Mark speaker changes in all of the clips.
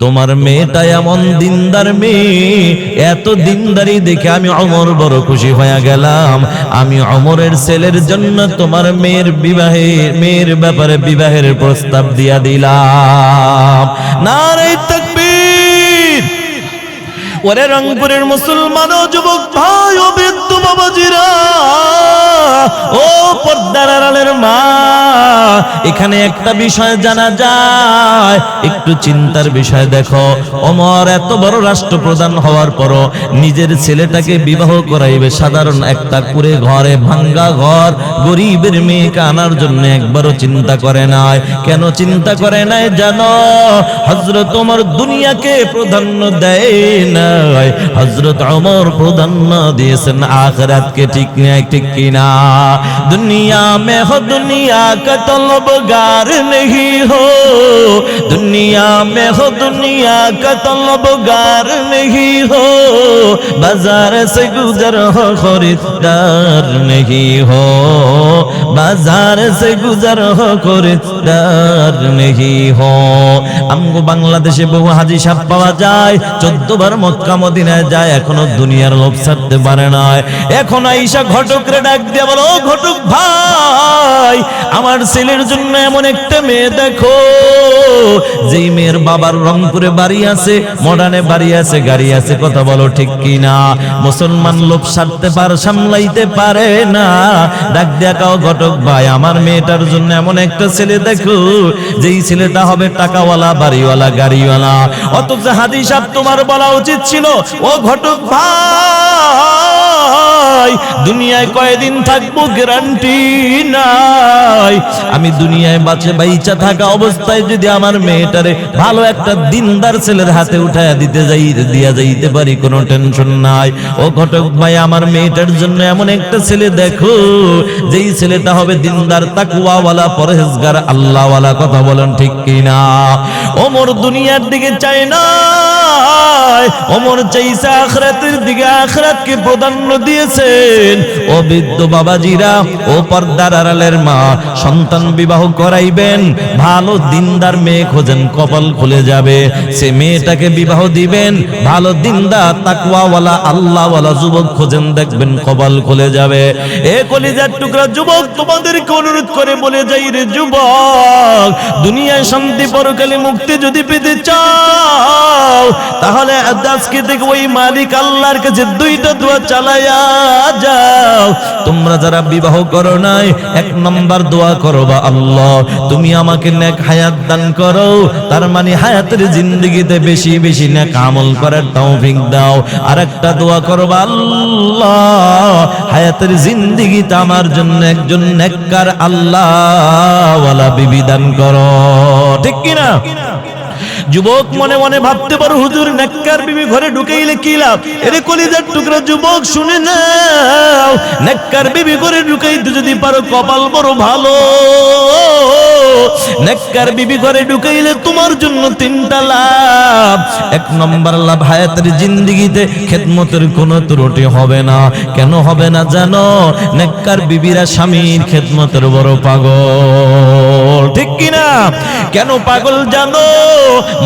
Speaker 1: তোমার মেয়েটা এমন দিনদার মেয়ে, এত দিনদারি দেখে আমি ওমর বড় খুশি হয়ে গেলাম। আমি ওমরের ছেলের জন্য তোমার মেয়ের ব্যাপারে বিবাহের প্রস্তাব দিয়া দিলাম। নারে তাকবীর! ওরে রংপুরের মুসলমান ও যুবক ভাই ও বৃদ্ধ বাবাজিরা, ও পর্দার আড়ালের মা, এখানে একটা বিষয় জানা যায়, একটু চিন্তার বিষয়। দেখো, ওমর এত বড় রাষ্ট্রপ্রধান হওয়ার পরও নিজের ছেলেটাকে বিবাহ করাইবে সাধারণ একটা কুড়ে ঘরে, ভাঙ্গা ঘর, গরিবের মেয়েকে আনার জন্য একবারও চিন্তা করে নাই। কেন চিন্তা করে নাই জানো? হযরত ওমর দুনিয়াকে প্রাধান্য দেয় নাই, হযরত ওমর প্রাধান্য দিয়েছেন আখিরাতকে। ঠিক না? ঠিক কিনা? दुनिया में हो दुनिया का तलबगार नहीं हो, दुनिया में हो दुनिया का तलबगार नहीं हो, बाजार से गुजर हो खरीदार नहीं हो, बाजार से गुजर हो खरीदार नहीं हो। আমগো বাংলাদেশে বহু হাজি সাহেব পাওয়া যায়, 14 বার মক্কা মদিনায় যায়, এখনো দুনিয়ার লোভ ছাড়তে পারে না। এখন আয়েশা ঘটকরে ডাক দিয়ে বলো, ও ঘটক ভাই, আমার ছেলের জন্য এমন একটা মেয়ে দেখো, যেই মেয়ের বাবার রংপুরে বাড়ি আছে, মডার্নে বাড়ি আছে, গাড়ি আছে। কথা বলো ঠিক কিনা? মুসলমান লোভ সারতে সামলাইতে পারে না। ডাক দিয়া কাও, ঘটক ভাই, আমার মেয়েটার জন্য এমন একটা ছেলে দেখো, যেই ছেলেটা হবে টাকাওয়ালা, বাড়িওয়ালা, গাড়িওয়ালা। অথচ হাজি সাহেব তোমার বলা উচিত ছিল, ও ঘটক ভাই, দুনিয়ায় কয়দিন থাকবো গ্যারান্টি নাই। আমি দুনিয়ায় বাইচা থাকা অবস্থায় যদি আমার মেয়েটারে ভালো একটা দিনদার ছেলের হাতে উঠায়া দিয়া যাইতে পারি, কোনো টেনশন নাই। ও ঘটক ভাই, আমার মেয়েটার জন্য এমন একটা ছেলে দেখো, যেই ছেলেটা হবে দিনদার, তাকওয়াওয়ালা, পরহেজগার, আল্লাহওয়ালা। কথা বলেন ঠিক কিনা? ওমর দুনিয়ার দিকে চায় না, ওমর চাইছে আখিরাতের দিকে, আখিরাতকে প্রাধান্য দিয়েছেন। ও বৃদ্ধ বাবাজিরা, ও পর্দার আড়ালের মা, সন্তান বিবাহ করাইবেন, ভালো দিনদার মেয়ে খোঁজেন, কপাল খুলে যাবে। সে মেয়েটাকে বিবাহ দিবেন, ভালো দিনদার, তাকওয়াওয়ালা, আল্লাহওয়ালা যুবক খোঁজেন, দেখবেন কপাল খুলে যাবে। এ কলিজার টুকরা যুবক, তোমাদেরকে অনুরোধ করে বলে যাই রে যুবক, দুনিয়ায় শান্তি, পরকালে মুক্তি যদি পেতে চাও, তাহলে আজকে থেকে ওই মালিক আল্লাহর কাছে 2টা দোয়া চালায়া যাও। তোমরা যারা বিবাহ করো নাই, 1 নম্বর দোয়া করো, বা আল্লাহ তুমি আমাকে নেক হায়াত দান করো, তার মানে হায়াতের জিন্দেগিতে বেশি বেশি নেক আমল করার তৌফিক দাও। আর একটা দোয়া করো, বা আল্লাহ হায়াতের জিন্দেগিতে আমার জন্য একজন নেককার আল্লাহওয়ালা বিবি দান করো। ঠিক কি না? যুবক মনে মনে ভাবতে পারো, হুজুর নেককার বিবি ঘরে ঢুকাইলে কি লাভ? এরে কলিজার টুকরা যুবক, শুনে নাও, নেককার বিবি ঘরে ঢুকাইতে যদি পারো, কপাল বড় ভালো। নেককার বিবি ঘরে ঢুকাইলে তোমার জন্য 3টা লাভ। 1 নম্বর লাভ, হায়াতের জিন্দেগিতে খেদমতের কোনো ত্রুটি হবে না। কেন হবে না জানো? নেককার বিবিরা স্বামীর খেদমতের বড় পাগল। ঠিক কিনা? কেন পাগল জানো?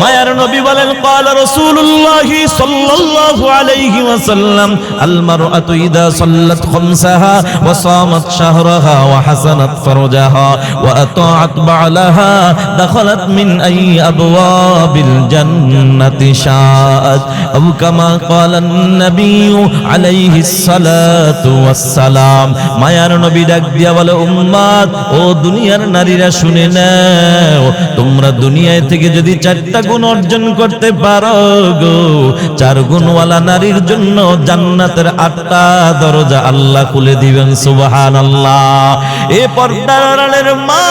Speaker 1: মায়ার নবী বলেন, ক্বালা রাসূলুল্লাহি সাল্লাল্লাহু আলাইহি ওয়াসাল্লাম, আল মারআতু ইযা সাল্লাত খামসাহা ওয়া সামাত শাহরাহা ওয়া হাসানাত ফারজাহা ওয়া আতাআত বা'লাহা দাখালাত মিন আই আবওয়াবিল জান্নাতি শাআত, আও কামা ক্বালা an-নবী আলাইহিস সালাতু ওয়াস সালাম। মায়ার নবী ডাক দিয়া বলে, উম্মত, ও দুনিয়ার নারীরা শুনে নাও, তোমরা দুনিয়ায় থেকে যদি 4টা গুণ অর্জন করতে পারো গো, 4 গুণওয়ালা নারীর জন্য জান্নাতের 8টা দরজা আল্লাহ খুলে দিবেন। সুবহানাল্লাহ। এ পর্দার আড়ালের মা,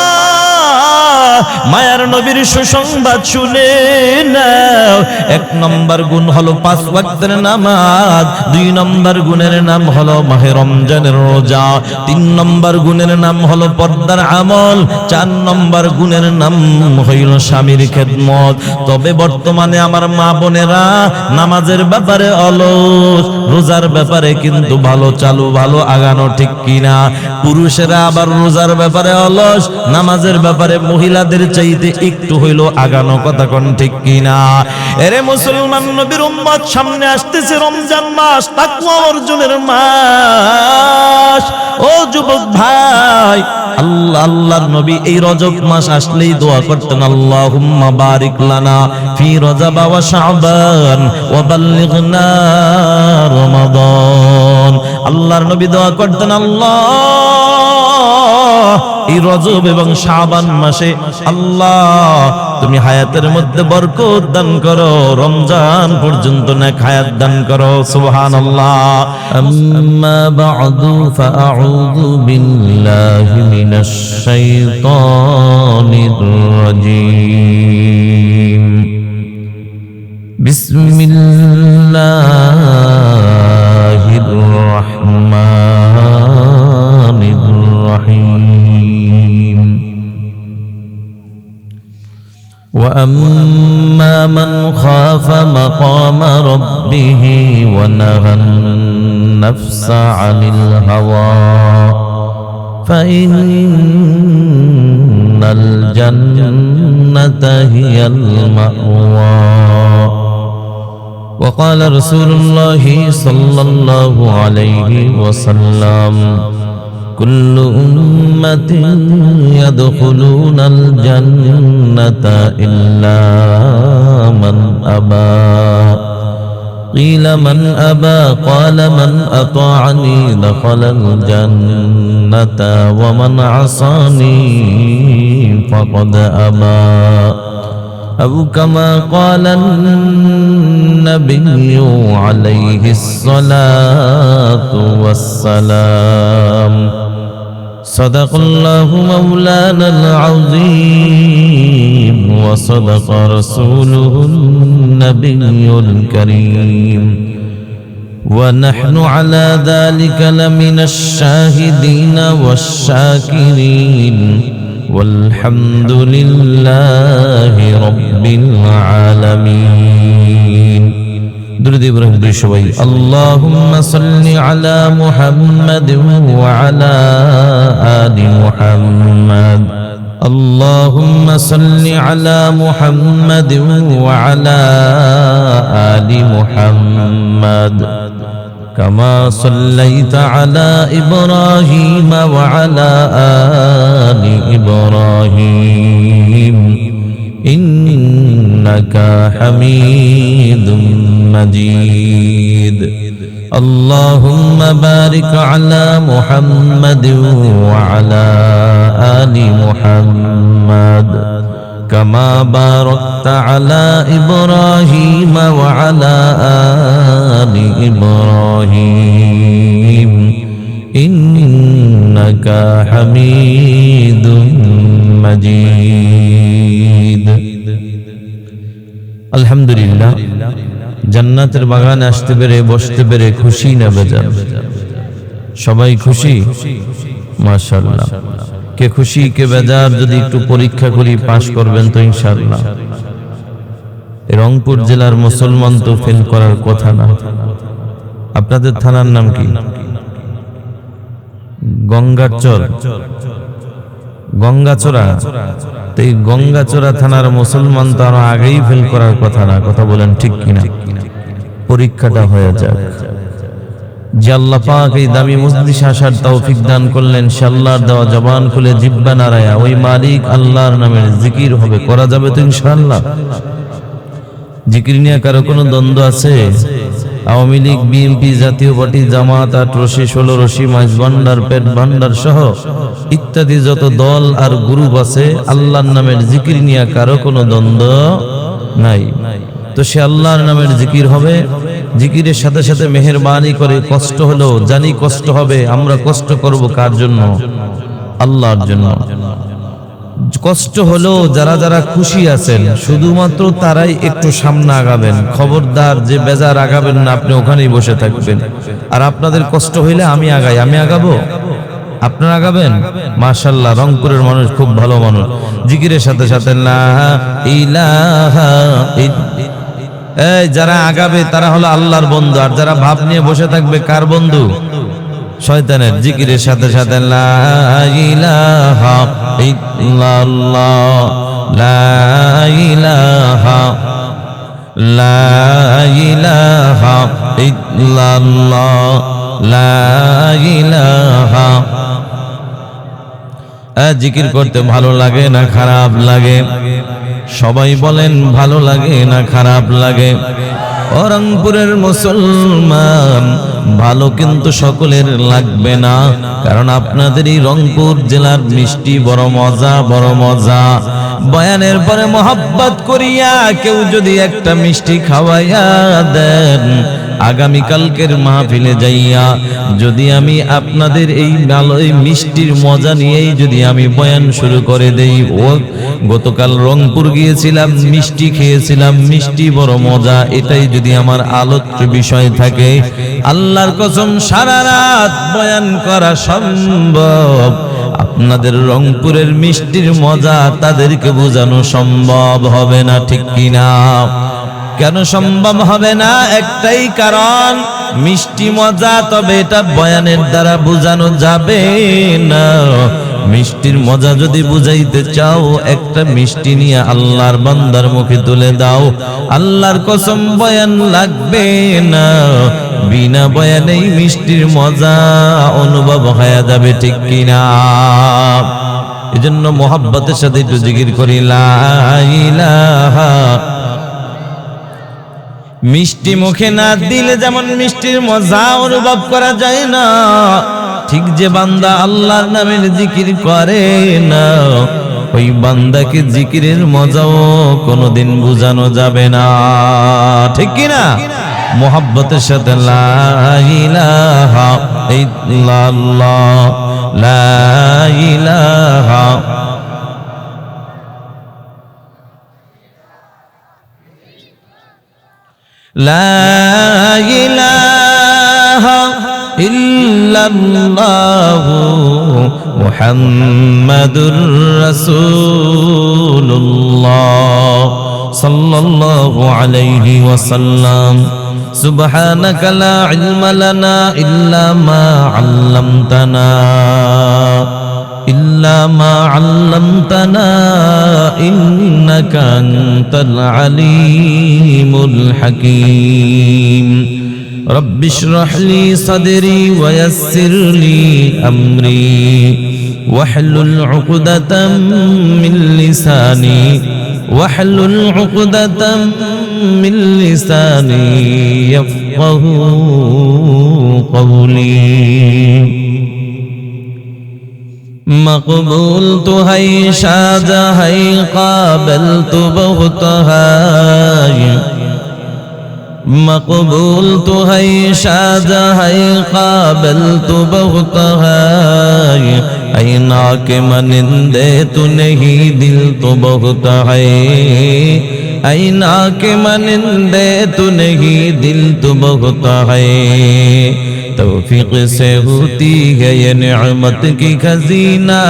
Speaker 1: মায়ার নবীর সুসংবাদ শুনে নাও। এক নম্বর গুণ হলো 5 ওয়াক্তের নামাজ, 2 নম্বর গুণের নাম হলো মাহে রমজানের রোজা, 3 নম্বর গুণের নাম হলো পর্দার আমল, 4 নম্বর গুণের নাম হইল স্বামীর খেদমত। তবে বর্তমানে আমার মা বোনেরা নামাজের ব্যাপারে অলস, রোজার ব্যাপারে কিন্তু ভালো চালু, ভালো আগানো, ঠিক কিনা? পুরুষেরা আবার রোজার ব্যাপারে অলস, নামাজের ব্যাপারে মহিলাদের চাইতে একটু হইল আগানো, কথা কোন ঠিক কিনা? এরে মুসলমান নবীর উম্মত, সামনে আসতেছে রমজান মাস, তাকওয়া অর্জনের মাস। ও যুবক ভাই, আল্লাহর নবী এই রজব মাস আসলেই দোয়া করতেন, আল্লাহুম্মা বারিক লানা ফি রজব ওয়া শাবান ওয়া বাল্লিগনা রমাদান। আল্লাহর নবী দোয়া করতেন, আল্লাহ এই রজব এবং শাবান মাসে আল্লাহ তুমি হায়াতের মধ্যে বরকত দান করো, রমজান পর্যন্ত নেক হায়াত দান করো। সুবহানাল্লাহ। আম্মা বা'দু ফাআউযু বিল্লাহি মিনাশ শাইতানির রাজীম। বিসমিল্লাহির রাহমানির রাহিম। وأما من خاف مقام ربه ونهى النفس عن الهوى فإن الجنة هي المأوى. وقال رسول الله صلى الله عليه وسلم كل أمة يدخلون الجنة إلا من أبى. قيل من أبى؟ قال من أطاعني دخل الجنة ومن عصاني فقد أبى. أو كما قال النبي عليه الصلاة والسلام. صدق الله مولانا العظيم وصدق رسوله النبي الكريم ونحن على ذلك لمن الشاهدين والشاكرين والحمد لله رب العالمين. درود إبراهيم دشوي. اللهم صل على محمد وعلى آل محمد. اللهم صل على محمد وعلى آل محمد كما صليت على إبراهيم وعلى آل إبراهيم إنك حميد مجيد. اللهم بارك على محمد وعلى آل محمد كما باركت على إبراهيم وعلى آل إبراهيم إنك حميد مجيد. الحمد لله. জান্নাতের বাগানে আসতে পেরে, বসতে পেরে খুশি না বেজার? সবাই খুশি? মাশাআল্লাহ। কে খুশি কে বেজার যদি একটু পরীক্ষা করি, পাশ করবেন তো ইনশাআল্লাহ। রংপুর জেলার মুসলমান তো ফেল করার কথা না। আপনাদের থানার নাম কি? গঙ্গাচর, গঙ্গাচড়া। তো এই গঙ্গাচড়া থানার মুসলমান তো আরো আগেই ফেল করার কথা না, কথা বলেন ঠিক কিনা? পরীক্ষাটা হয়ে যাক। যে আল্লাহ পাক এই দামি মজলিসে আসার তৌফিক দান করলেন, সে আল্লাহর দেওয়া জবান খুলে জিহ্বা নাড়ায়া ওই মালিক আল্লাহর নামের জিকির হবে, করা যাবে তো ইনশাআল্লাহ? জিকির নিয়ে কারো কোনো দ্বন্দ্ব আছে? আওয়ামী লীগ, বিএনপি, জাতীয় পার্টি, জামাত, 8 রশি, 16 রশি, মাইজ ভান্ডার, পেট ভান্ডার সহ ইত্যাদি যত দল আর গ্রুপ আছে, আল্লাহর নামের জিকির নিয়ে কারো কোনো দ্বন্দ্ব নাই। তো সে আল্লাহর নামের জিকির হবে। জিকিরের সাথে সাথে মেহেরবানি করে কষ্ট হলো, জানি কষ্ট হবে, আমরা কষ্ট করব কার জন্য? আল্লাহর জন্য। কষ্ট হলো, যারা যারা খুশি আছেন শুধুমাত্র তারাই একটু সামনে আগাবেন। খবরদার যে বেজার আগাবেন না, আপনি ওখানেই বসে থাকবেন। আর আপনাদের কষ্ট হইলে আমি আগাই, আমি আগাবো, আপনারা আগাবেন। মাশাআল্লাহ, রংপুরের মানুষ খুব ভালো মানুষ। জিকিরের সাথে সাথে লা ইলাহা এই যারা আগাবে তারা হলো আল্লাহর বন্ধু, আর যারা ভাব নিয়ে বসে থাকবে কার বন্ধু? শয়তানের। জিকিরের সাথে সাথে লা ইলাহা ইল্লাল্লাহ, লা ইলাহা, লা ইলাহা ইল্লাল্লাহ, লা ইলাহা। জিকির করতে ভালো লাগে না খারাপ লাগে? সবাই বলেন ভালো লাগে না খারাপ লাগে? রংপুরের মুসলমান, ভালো কিন্তু সকলের লাগবে না, কারণ আপনাদের এই রংপুর জেলার মিষ্টি বড় মজা, বড় মজা। বয়ানের পরে মোহাব্বত করিয়া কেউ যদি একটা মিষ্টি খাওয়াইয়া দেন, আগামীকালকের মাহফিলে যাইয়া যদি আমি আপনাদের এই ভালো এই মিষ্টির মজা নিয়েই যদি আমি বয়ান শুরু করে দেই, ও গতকাল রংপুর গিয়েছিলাম, মিষ্টি খেয়েছিলাম, মিষ্টি বড় মজা, এটাই যদি আমার আলোচ্য বিষয় থাকে, আল্লাহর কসম সারা রাত বয়ান করা সম্ভব। আপনাদের রংপুরের মিষ্টির মজা তাদেরকে বোঝানো সম্ভব হবে না, ঠিক কিনা? কেন সম্ভব হবে না? একটাই কারণ, মিষ্টি মজা, তবে এটা বয়ানের দ্বারা বোঝানো যাবে না। মিষ্টির মজা যদি বুঝাইতে চাও, একটা মিষ্টি নিয়ে আল্লাহর বান্দার মুখে তুলে দাও, আল্লাহর কসম বয়ান লাগবে না। বিনা বয়ানেই মিষ্টির মজা অনুভব হয়ে যাবে, ঠিক কিনা? এজন্য মোহাব্বতের সাথে একটু জিকির করি লা ইলাহা। মিষ্টি মুখে না দিলে যেমন মিষ্টির মজা অনুভব করা যায় না, ঠিক যে বান্দা আল্লাহর নামের জিকির করে না, ওই বান্দাকে জিকিরের মজাও কোনোদিন বোঝানো যাবে না, ঠিক কিনা? মোহাব্বতের সাথে লা ইলাহা ইল্লাল্লাহ, লা ইলাহা। লা ইলাহা ইল্লাল্লাহু মুহাম্মাদুর রাসূলুল্লাহ সাল্লাল্লাহু আলাইহি ওয়াসাল্লাম। সুবহানাকা লা ইলমা লানা ইল্লা মা আল্লামতানা, ইল্লা মা আল্লামতানা ইন্নাকা আনতাল আলিমুল হাকীম। রব্বি ইশরাহ লি সাদরি ওয়া ইয়াসসির লি আমরি ওয়াহলুল উকদাতাম মিন লিসানি, ওয়াহলুল উকদাতাম মিন লিসানি ইয়াফকাহু কওলি। मकबूल तो है शाजा है काबिल तो बहुत है, मकबूल तो है शाजा है काबिल तो बहुत है, ऐना के मनिंदे तो नहीं दिल तो बहुत है, ऐना के मनिंदे तो नहीं दिल तो बहुत है। तौफीक से होती है ये नेमत की खजीना,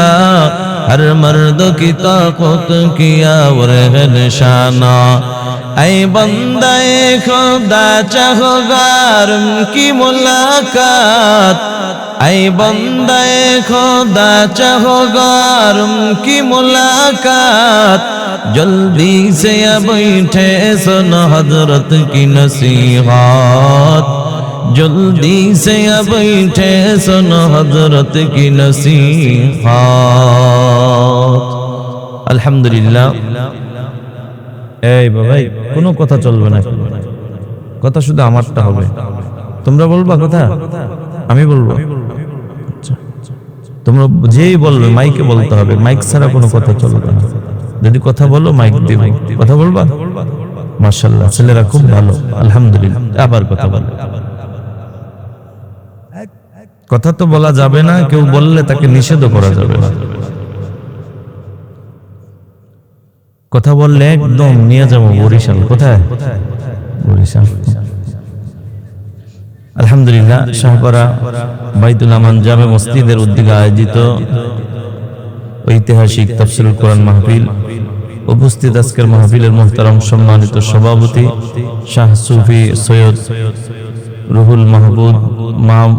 Speaker 1: हर मर्द की ताकत किया और है निशाना। ऐ बंदे खुदा चाहो गारम की मुलाकात, ऐ बंदे खुदा चाहो गारम की मुलाकात, जल्दी से अब बैठे सुन हजरत की नसीहत, जल्दी से अब बैठे सुन हजरत की नसीहत। अल्हम्दुलिल्लाह। এই ভাই কোনো কথা চলবে না, কথা শুধু আমারটা হবে। তোমরা বলবা কথা, আমি বলবো? আচ্ছা, তোমরা যেই বলবে মাইকে বলতে হবে, মাইক ছাড়া কোনো কথা চলবে না। যদি কথা বলো মাইক দিব, কথা বলবা? মাশাআল্লাহ, ছেলেরা খুব ভালো, আলহামদুলিল্লাহ। আবার কথা বলো। কথা তো বলা যাবে না, কেউ বললে তাকে নিষেধ করা যাবে না। কথা বললে একদম নিয়ে যাবো বরিশাল। কোথায়? বরিশাল। আলহামদুলিল্লাহ, শাহপাড়া বাইতুল আমান জামে মসজিদের উদ্যোগে আয়োজিত ঐতিহাসিক তাফসীরুল কোরআন মাহফিল, উপস্থিত আজকের মাহফিলের মুহতারাম সম্মানিত সভাপতি শাহ সুফি সৈয়দ রুহুল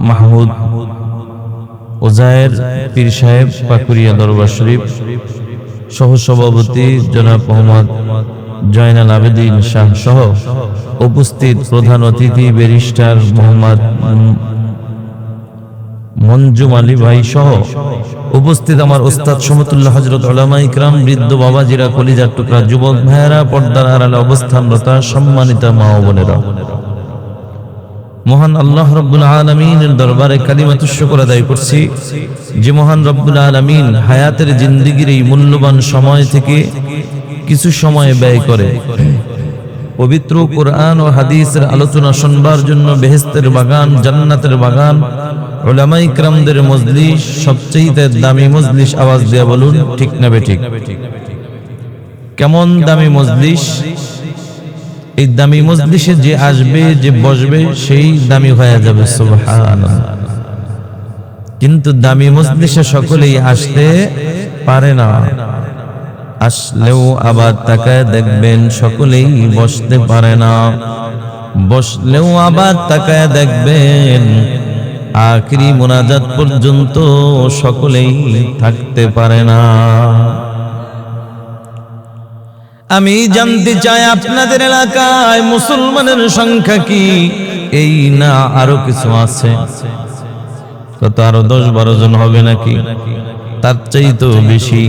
Speaker 1: মাহমুদ ওজায়ের পীর সাহেব পাকুরিয়া দরবার শরীফ, সহসভাপতি জনাব মোহাম্মদ জয়নাল আবেদিন শাহ সহ উপস্থিত প্রধান অতিথি ব্যারিস্টার মোহাম্মদ মঞ্জুম আলী ভাই সহ উপস্থিত আমার ওস্তাদ সমতুল্লাহ হযরত উলামা ইকরাম, বৃদ্ধ বাবাজিরা, কলিজার টুকরা যুবক ভাইয়েরা, পর্দার আড়ালে অবস্থানরত সম্মানিত মা ও বোনেরা, মহান আল্লাহ রাব্বুল আলামিনের দরবারে কালিমাতুশ শুকর আদায় করছি যে মহান রব্বুল আলামিন হায়াতের জিন্দেগির এই মূল্যবান সময় থেকে কিছু সময় ব্যয় করে পবিত্র কোরআন ও হাদিসের আলোচনা শুনবার জন্য বেহেশতের বাগান, জান্নাতের বাগান, উলামা ইকরামদের মজলিস, সবচেয়ে দামি মজলিস, আওয়াজ দিয়ে বলুন ঠিক না বেঠিক? কেমন দামি মজলিস! এই দামি মজলিসে যে আসবে, যে বসবে, সেই দামি হয়ে যাবে, সুবহানাল্লাহ। কিন্তু দামি মজলিসে সকলেই আসতে পারে না, আসলেও আবার তাকায় দেখবেন সকলেই বসতে পারে না, বসলেও আবার তাকায় দেখবেন আখিরি মুনাজাত পর্যন্ত সকলেই থাকতে পারে না। আমি জানতে চাই আপনাদের এলাকায় মুসলমানের সংখ্যা কি? এই না আরো কিছু আছে? কত? আরো 10-12 জন হবে নাকি? তার চাইতো বেশি।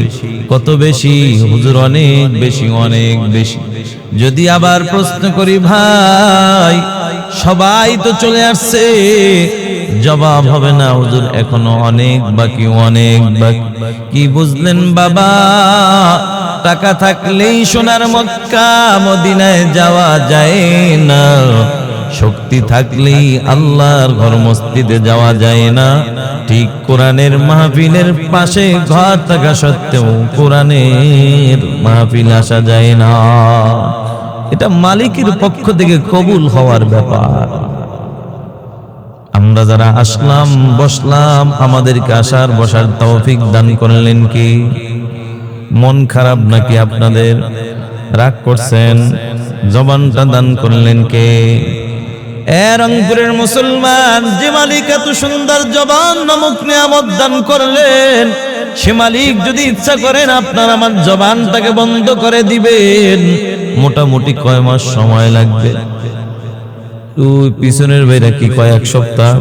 Speaker 1: কত বেশি হুজুর? অনেক বেশি, অনেক বেশি। যদি আবার প্রশ্ন করি, ভাই সবাই তো চলে আসছে, জবাব হবে না, হুজুর এখনো অনেক বাকি, অনেক বাকি। কি বুঝলেন বাবা? টাকা থাকলেই সোনার মক্কা মদিনায় যাওয়া যায় না, শক্তি থাকলেই আল্লাহর ঘর মসজিদে যাওয়া যায় না। ঠিক কোরআনের মাহফিলের পাশে ঘর থাকা সত্ত্বেও কোরআনের মাহফিল আসা যায় না। এটা মালিকের পক্ষ থেকে কবুল হওয়ার ব্যাপার। আমরা যারা আসলাম, বসলাম, আমাদেরকে আসার বসার তৌফিক দান করলেন কি? মন খারাপ নাকি আপনাদের? রাগ করছেন? জবানটা দান করলেন কে? রংপুরের মুসলমান, যে মালিক এত সুন্দর জবান নামক নিয়ামত দান করলেন, সে মালিক যদি ইচ্ছা করেন আপনার আমার জবানটাকে বন্ধ করে দিবেন, মোটামুটি কয় মাস সময় লাগবে? তুই পিছনের বাইরে কি কয়েক সপ্তাহ?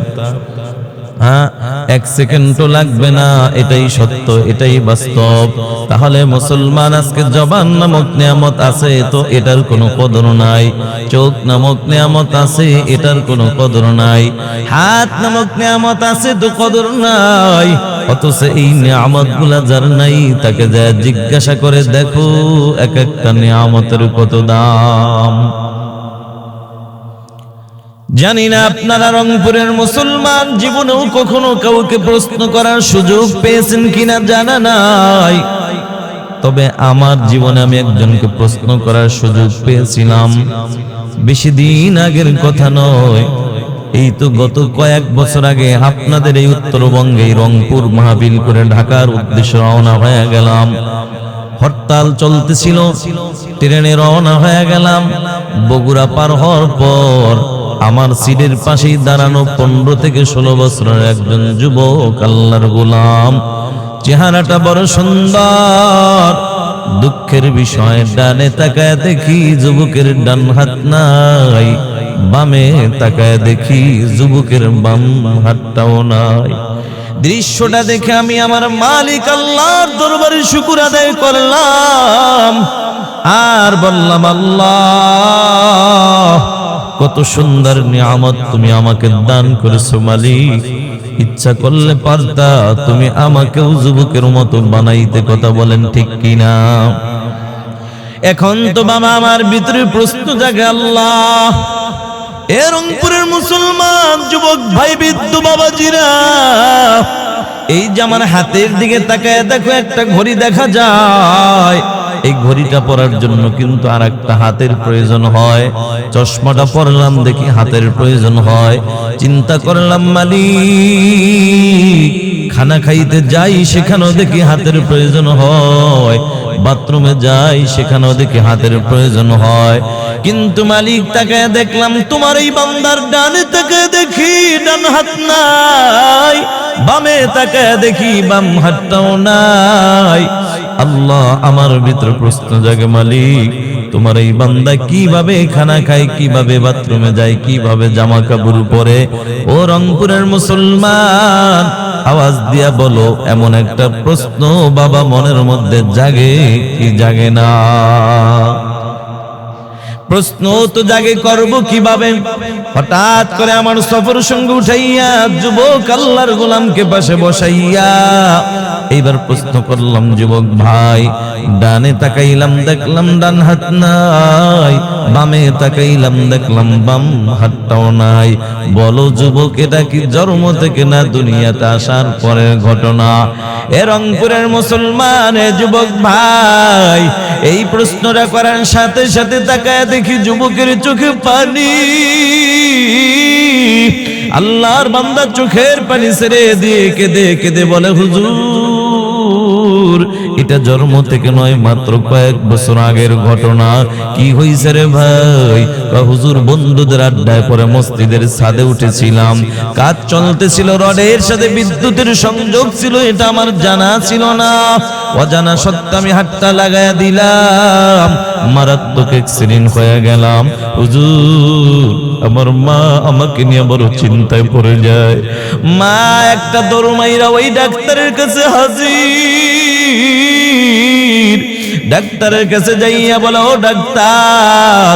Speaker 1: হ্যাঁ, 1 সেকেন্ডও লাগবে না। এটাই সত্য, এটাই বাস্তব। তাহলে মুসলমান, আজকে জবান নামক নিয়ামত আছে তো এটার কোনো কদর নাই, চোখ নামক নিয়ামত আছে এটার কোনো কদর নাই, হাত নামক নিয়ামত আছে তো কদর নাই। অথচ এই নিয়ামতগুলা যার নাই, তাকে যা জিজ্ঞাসা করে দেখো এক একটা নিয়ামতের কত দাম। জানি না আপনারা রংপুরের মুসলমান জীবনেও কখনো কাউকে প্রশ্ন করার সুযোগ পেয়েছেন কিনা জানা নাই, তবে আমার জীবনে আমি একজনকে প্রশ্ন করার সুযোগ পেয়েছিলাম। বেশি দিন আগের কথা নয়, এই তো গত কয়েক বছর আগে আপনাদের এই উত্তরবঙ্গে রংপুর মাহফিল করে ঢাকার উদ্দেশ্যে রওনা হয়ে গেলাম। হরতাল চলতেছিল, ট্রেনে রওনা হয়ে গেলাম। বগুড়া পার হওয়ার পর আমার সিটের পাশেই দাঁড়ানো 15 থেকে 16 বছরের একজন যুবক, আল্লাহর গোলাম, চেহারাটা বড় সুন্দর। দুঃখের বিষয়, ডানে তাকায় দেখি যুবকের ডান হাত নাই, বামে তাকায় দেখি যুবকের বাম হাতটাও নাই। দৃশ্যটা দেখে আমি আমার মালিক আল্লাহর দরবারে শুকর আদায় করলাম আর বললাম, আল্লাহ কত সুন্দর নিয়ামত তুমি আমাকে দান করেছো মালিক। ইচ্ছা করলে পারতা তুমি আমাকেও যুবকের মতো বানাইতে। কথা বলেন ঠিক কিনা? এখন তো বাবা আমার ভিতরে প্রশ্ন জাগে, আল্লাহ এ রংপুরের মুসলমান যুবক ভাই, বৃদ্ধ বাবাজিরা, এই যে আমার হাতের দিকে তাকায় দেখো একটা ঘড়ি দেখা যায়, এই ঘড়িটা পরার জন্য কিন্তু আর একটা হাতের প্রয়োজন হয়, চশমাটা পরলাম দেখি হাতের প্রয়োজন হয়। চিন্তা করলাম মালিক, খানা খাইতে যাই সেখানেও দেখি হাতের প্রয়োজন হয়, বাথরুমে যাই সেখানেও দেখি হাতের প্রয়োজন হয়। কিন্তু মালিক তাকায় দেখলাম তোমার এই বান্দার ডানে তাকায় দেখি ডান হাত নাই, বামে তাকায় দেখি বাম হাতটাও নাই। আল্লাহ, আমার ভিতরে প্রশ্ন জাগে, মালিক তোমার এই বান্দা কিভাবে খানা খায়, কিভাবে বাথরুমে যায়, কিভাবে জামা কাপড় পরে? ও রংপুরের মুসলমান, আওয়াজ দিয়া বলো, এমন একটা প্রশ্ন বাবা মনের মধ্যে জাগে কি জাগে না? প্রশ্ন তো জাগে, করব কিভাবে? হঠাৎ করে আমার সফর সঙ্গে উঠাইয়া যুবক আল্লাহর গোলামকে পাশে বসাইয়া এইবার প্রশ্ন করলাম, যুবক ভাই, ডানে তাকাইলাম দেখলাম ডান হাত নাই, বামে তাকাইলাম দেখলাম বাম হাতটাও নাই, বলো যুবক এটা কি জন্ম থেকে না দুনিয়াতে আসার পরের ঘটনা? এ রংপুরের মুসলমান, এ যুবক ভাই, এই প্রশ্নটা করার সাথে সাথে তাকায় দেখি যুবকের চোখে পানি। আল্লাহর বান্দা চোখের পানি ছেড়ে দিয়ে কেঁদে কেঁদে বলে, হুজুর এটা জন্ম থেকে নয়, মাত্র কয়েক বছর আগের ঘটনা। কি হইছে রে ভাই? হুজুর বন্ধুদের আড্ডায় পরে মসজিদের ছাদে উঠেছিলাম, কাজ চলতেছিল, রডের সাথে বিদ্যুতের সংযোগ ছিল, এটা আমার জানা ছিল না। অজানা সত্ত্বে আমি হাতটা লাগায়া দিলাম, মারাত্মক অ্যাক্সিডেন্ট হয়ে গেলাম। হুজুর আমার মা আমাকে নিয়ে বড় চিন্তায় পড়ে যায়। মা একটা দৌড় মাইরা ওই ডাক্তারের কাছে হাজির। ডাক্তারের কাছে যাইয়া বলে, ও ডাক্তার,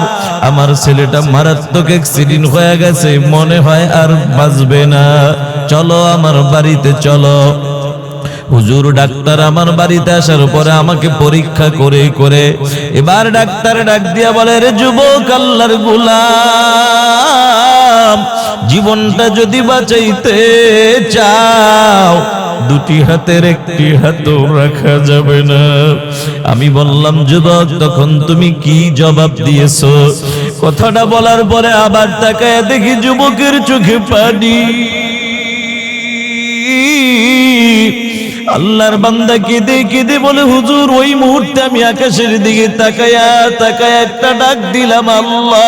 Speaker 1: আমার ছেলেটা মারাত্মক অ্যাক্সিডেন্ট হয়ে গেছে, মনে হয় আর বাঁচবে না, চলো আমার বাড়িতে চলো। হুজুর ডাক্তার আমার বাড়িতে আসার পরে আমাকে পরীক্ষা করে করে এবার ডাক্তার ডাক দিয়া বলে, রে যুবক আল্লাহর গোলাম, জীবনটা যদি বাঁচাইতে চাও দুটি হাতের একটি হাতও রাখা যাবে না। আমি বললাম, যুবক তখন তুমি কি জবাব দিয়েছো? কথাটা বলার পরে আবার তাকায় দেখি যুবকের চোখে পানি। আল্লাহর বান্দা কেঁদে কেঁদে বলে, হুজুর ওই মুহূর্তে আমি আকাশের দিকে তাকায়া তাকায়া একটা ডাক দিলাম, আল্লাহ।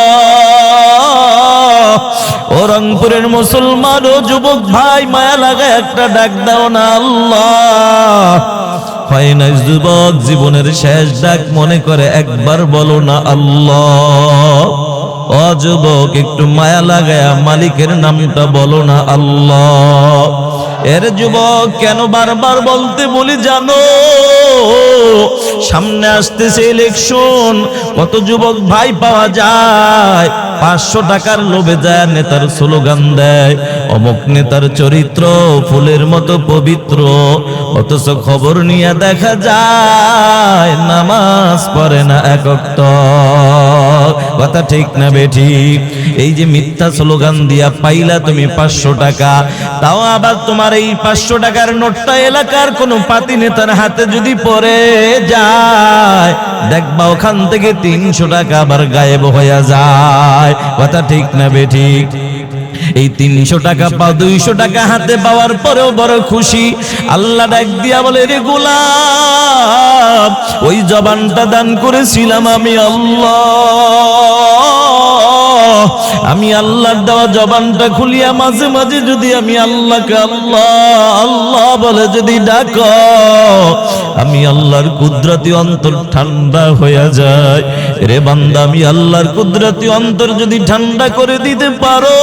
Speaker 1: ও রংপুরের মুসলমান, ও যুবক ভাই, মায়া লাগায় একটা ডাক দাও না, আল্লাহ। হয় না যুবক, জীবনের শেষ ডাক মনে করে একবার বলো না আল্লাহ। ও যুবক, একটু মায়া লাগায়া মালিকের নামটা বলো না আল্লাহ। এর যুবক, কেন বারবার বলতে বলি জানো? সামনে আসতেছে ইলেকশন, কত যুবক ভাই পাওয়া যায় 500 টাকার লোভে যায় নেতার স্লোগান দেয়, অমুক নেতার চরিত্র ফুলের মতো পবিত্র, অথচ খবর নিয়ে দেখা যায় নামাজ পড়ে না এক ওয়াক্ত। কথা ঠিক না বেঠিক? এই যে মিথ্যা স্লোগান দিয়া পাইলা তুমি 500 টাকা, তাও আবার তোমার এই 500 টাকার নোটটা এলাকার কোন পাতি নেতার হাতে যদি পড়ে যায়, দেখবা ওখান থেকে 300 টাকা আবার গায়েব হয়ে যায়। কথা ঠিক না বেঠিক? এই 300 টাকা বা 200 টাকা হাতে পাওয়ার পরেও বড় খুশি। আল্লাহ ডাক দিয়া বলে, রে গোলাম, ওই জবানটা দান করেছিলাম আমি আল্লাহ। আমি আল্লাহর দেওয়া জবানটা খুলিয়া মাঝে মাঝে যদি আমি আল্লাহকে আল্লাহ আল্লাহ বলে যদি ডাকো, আমি আল্লাহর কুদরতি অন্তর ঠান্ডা হয়ে যায়। রে বান্দা, আমি আল্লাহর কুদরতি অন্তর যদি ঠান্ডা করে দিতে পারো,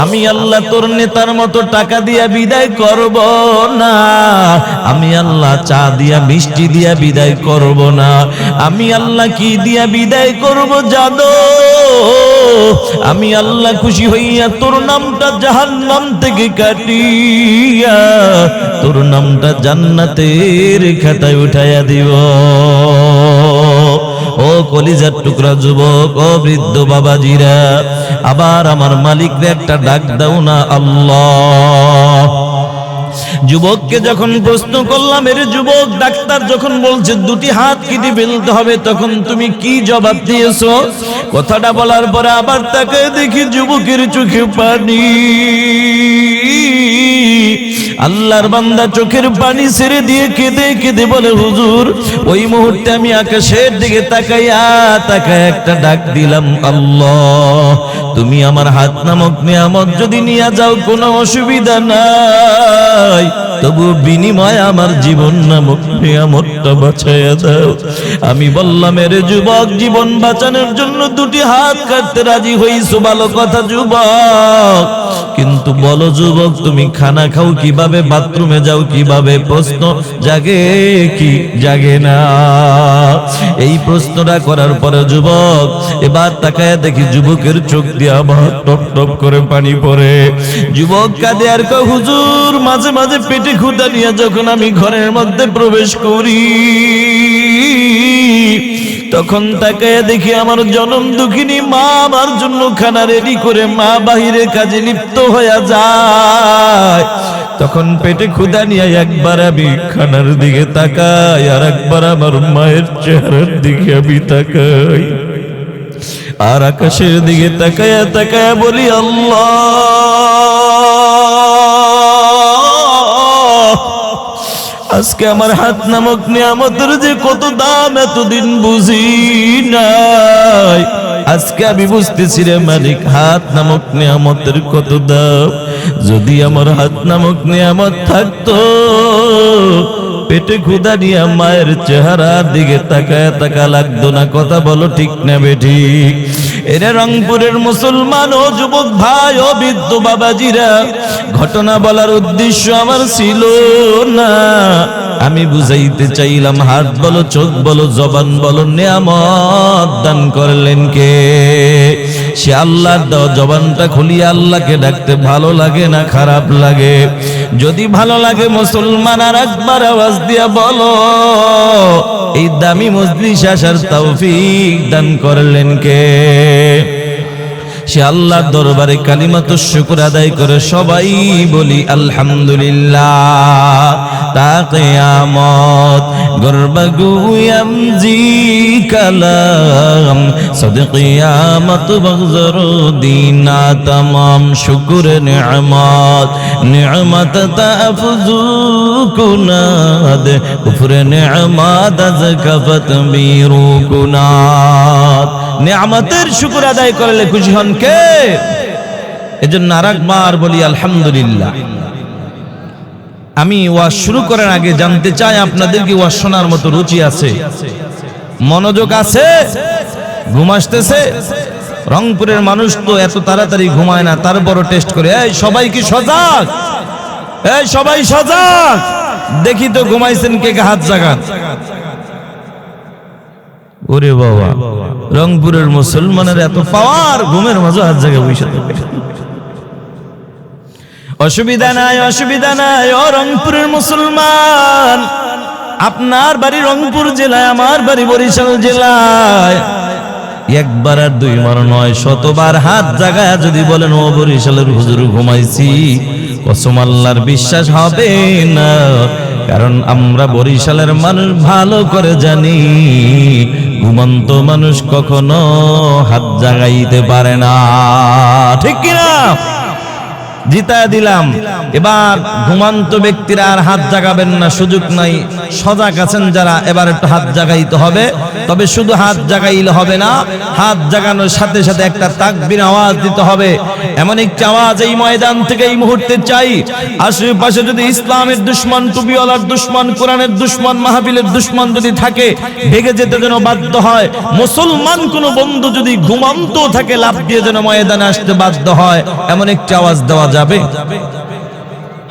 Speaker 1: আমি আল্লাহ তোর নেতার মতো টাকা দিয়া বিদায় করব না। আমি আল্লাহ চা দিয়া মিষ্টি দিয়া বিদায় করব না। আমি আল্লাহ কি দিয়া বিদায় করব জানো? আমি আল্লাহ খুশি হইয়া তোর নামটা জাহান্নাম থেকে কাটিয়া তোর নামটা জান্নাতের খাতায় উঠাইয়া দিব। ও কলিজার টুকরা যুবক, ও বৃদ্ধ বাবাজিরা, আবার আমার মালিকরে একটা ডাক দাও না আল্লাহ। যুবককে যখন প্রশ্ন করলাম, এর যুবক, ডাক্তার যখন বলছে দুটি হাত কেটে ফেলতে হবে, তখন তুমি কি জবাব দিয়েছো? কথাটা বলার পরে আবার তাকে দেখি যুবকের চোখে পানি। আল্লাহর বান্দা চোখের পানি ছেড়ে দিয়ে কেঁদে কেঁদে বলে, হুজুর, ওই মুহূর্তে আমি আকাশের দিকে তাকাইয়া একটা ডাক দিলাম, আল্লাহ, তুমি আমার হাত নামক নিয়ামত যদি নিয়ে যাও কোনো অসুবিধা নাই, তবু বিনিময়ে আমার জীবন নামক নিয়ামতটা বাঁচাইয়া দাও। আমি বললাম, এর যুবক, জীবন বাঁচানোর জন্য দুটি হাত কাটতে রাজি হইছো, ভালো কথা যুবক, কিন্তু বলো যুবক, তুমি খানা খাও কিভাবে, বাথরুমে যাও কিভাবে? প্রশ্ন জাগে কি জাগে না? এই প্রশ্নটা করার পরে যুবক এবার তাকায় দেখি যুবকের চোখ দিয়ে আবার টপ টপ করে পানি পড়ে। যুবক কাঁদে আর কয়, হুজুর, মাঝে মাঝে পেটে ক্ষুধা নিয়ে যখন আমি ঘরের মধ্যে প্রবেশ করি, তখন তাকায় দেখি আমার জনম দুঃখিনী মা আমার জন্য খানা রেডি করে মা বাহিরে কাজে লিপ্ত হয়ে যায়। তখন পেটে ক্ষুধা নিয়ে একবার আমি খানার দিকে তাকাই, আর একবার আমার মায়ের চেহারার দিকে আমি তাকাই, আর আকাশের দিকে তাকায়া তাকায়া বলি, আল্লাহ, আজকে আমার হাত নামক নিয়ামতের যে কত দাম এতদিন বুঝি নাই, আজকে আমি বুঝতেছি রে মালিক, হাত নামক নিয়ামতের কত দাম। যদি আমার হাত নামক নিয়ামত থাকতো, পেটে ক্ষুধা নিয়ে মায়ের চেহারার দিকে তাকায় তাকা লাগতো না। কথা বলো ঠিক না বেঠিক? এরে রংপুরের মুসলমান ও যুবক ভাই ও বৃদ্ধ বাবাজিরা, ঘটনা বলার উদ্দেশ্য আমার ছিল না, আমি বুঝাইতে চাইলাম, হাত বলো, চোখ বলো, জবান বলো, নিয়ামত দান করলেন কে? সে আল্লাহর দেওয়া জবানটা খুলিয়ে আল্লাহকে ডাকতে ভালো লাগে না খারাপ লাগে? যদি ভালো লাগে মুসলমান, আর একবার আওয়াজ দিয়া বলো, এই দামি মজলিস আসার তৌফিক দান করলেন কে? সে আল্লাহর দরবারে কালিমাতুশ শুকর আদায় করে সবাই বলি আলহামদুলিল্লাহ। তা কিয়ামত গর্বগুয়াম জি কালাম সদ কিয়ামত বগজরু দিনা तमाम শুকর নিয়ামত নিয়ামত তাফজু কুনাদ কুফর নিয়ামত আজ কফত বিরু কুনাদ। নিয়ামতের শুকর আদায় করলে খুশি হন কে? এজন্য আরেকবার বলি আলহামদুলিল্লাহ। আমি ওয়াজ শুরু করার আগে জানতে চাই, আপনাদের কি ওয়াজ শোনার মতো রুচি আছে, মনোযোগ আছে? ঘুম আসতেছে? রংপুরের মানুষ তো এত তাড়াতাড়ি ঘুমায় না, তারপরও টেস্ট করে। এই সবাই কি সজাগ? এই সবাই সজাগ? দেখি তো ঘুমাইছেন কে কে, হাত জাগান। ওরে বাবা, রংপুরের মুসলমানের এত পাওয়ার, ঘুমের মাঝে হাত জায়গায় বসে থাকে। অসুবিধা নাই, অসুবিধা নাই। ও রংপুরের মুসলমান, আপনার বাড়ি রংপুর জেলায়, আমার বাড়ি বরিশাল জেলায়। একবার আর দুইবার নয়, শতবার হাত জাগায় যদি বলেন, ও বরিশালের হুজুর ঘুমাইছি, কসম আল্লাহর বিশ্বাস হবে না। কারণ আমরা বরিশালের মানুষ ভালো করে জানি, ঘুমন্ত মানুষ কখনো হাত জাগাইতে পারে না। ঠিক কিনা? জিতা দিলাম। এবার ঘুমন্ত ব্যক্তিরা আর হাত জাগাবেন না, সুযোগ নাই। সজাগ আছেন যারা, এবার একটু হাত জাগাইতে হবে। তবে শুধু হাত জাগাইলে হবে না, হাত জাগানোর সাথে সাথে একটা তাকবীর আওয়াজ দিতে হবে। এমন একটি আওয়াজ এই ময়দান থেকে এই মুহূর্তে চাই, আশেপাশে যদি ইসলামের দুশমন, টুপিওয়ালার দুশমন, কোরআনের দুশমন, মাহফিলের দুশমন যদি থাকে, ভেগে যেতে যেন বাধ্য হয়। মুসলমান কোন বন্ধু যদি ঘুমন্ত থাকে, লাফ দিয়ে যেন ময়দানে আসতে বাধ্য হয়, এমন একটি আওয়াজ দেওয়া যাবে?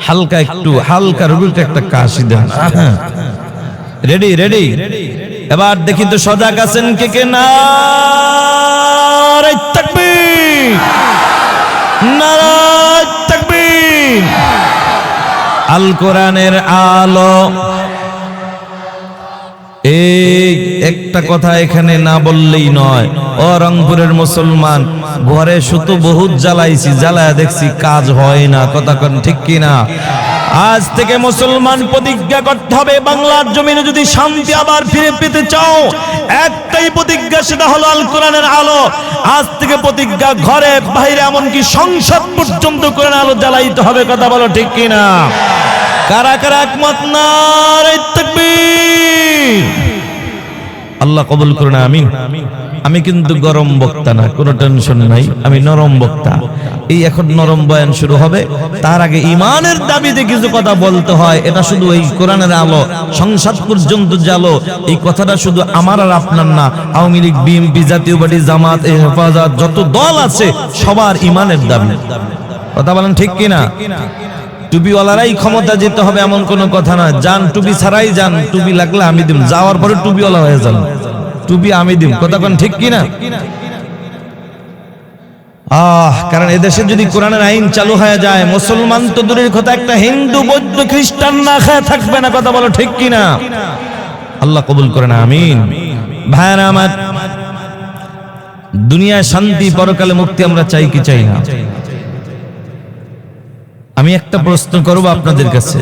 Speaker 1: হালকা একটু, হালকা রুবিলটা একটা কাশি দেন। Ready ready? এবার দেখি তো সজাগ আছেন কে কে? নারে তাকবীর, নারে তাকবীর। আল কোরআনের আলো। এই একটা কথা এখানে না বললেই নয়। ও রংপুরের মুসলমান, ঘরে শুধু বহুত জ্বালাইছি, জ্বালায় দেখছি কাজ হয় না। কথা কোন ঠিক কিনা? আজ থেকে মুসলমান প্রতিজ্ঞা করতে হবে, বাংলার জমিনে যদি শান্তি আবার ফিরে পেতে চাও, একটাই প্রতিজ্ঞা, সেটা হলো আল কোরআনের আলো। আজ থেকে প্রতিজ্ঞা, ঘরে বাইরে এমনকি সংসদ পর্যন্ত কোরআনের আলো জ্বালাইতে হবে। কথা বলো ঠিক কিনা? কারা কারা একমত? নারে তাকবীর। আল্লাহ কবুল করুন, আমিন। আমি কিন্তু গরম বক্তা না, কোনো টেনশন নাই, আমি নরম বক্তা। এই এখন নরম বয়ান শুরু হবে, তার আগে ইমানের দাবিতে কিছু কথা বলতে হয়। এটা শুধু এই কোরআনের আলো সংসদ পর্যন্ত জালো, এই কথাটা শুধু আমার আর আপনার না, আওয়ামী লীগ, বিএনপি, জাতীয় পার্টি, জামাত, হেফাজত, যত দল আছে সবার ইমানের দাবি। কথা বলেন ঠিক কিনা? টুপিওয়ালারাই ক্ষমতা যেতে হবে এমন কোন কথা না। যান, টুপি ছাড়াই যান, টুপি লাগলে আমি দিব, যাওয়ার পরে টুপিওয়ালা হয়ে যান, টুপি আমি দিব। কথা কোন ঠিক কিনা? কারণ এদেশে যদি কোরআনের আইন চালু হয়ে যায়, মুসলমান তো দূরের কথা, একটা হিন্দু, বৌদ্ধ, খ্রিস্টান না খায় থাকবে না। কথা বলো ঠিক কিনা? আল্লাহ কবুল করেন, আমিন। ভাইরা আমার, দুনিয়ায় শান্তি, পরকালে মুক্তি আমরা চাই কি চাই না? আমি একটা প্রশ্ন করব আপনাদের কাছে।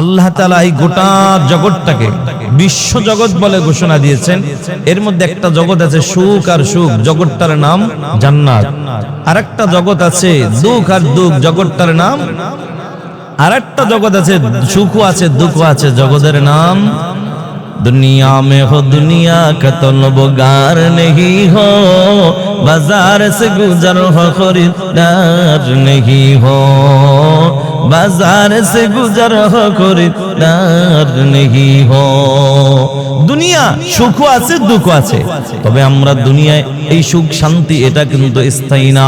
Speaker 1: আল্লাহ তাআলা এই গোটা জগৎটাকে বিশ্ব জগৎ বলে ঘোষণা দিয়েছেন। এর মধ্যে একটা জগৎ আছে সুখ আর সুখ, জগৎটার নাম জান্নাত। আর একটা জগৎ আছে দুঃখ আর দুঃখ, জগৎটার নাম। আর একটা জগৎ আছে সুখও আছে দুঃখও আছে, জগতের নাম दुनिया में हो दुनिया का तलबगार नहीं हो, बाजार से गुजर हो खरीदार नहीं हो, बाजार से गुजर हो खरीदार नहीं हो। দুনিয়া সুখও আছে দুঃখও আছে, তবে আমরা দুনিয়ায় এই সুখ শান্তি এটা কিন্তু স্থায়ী না,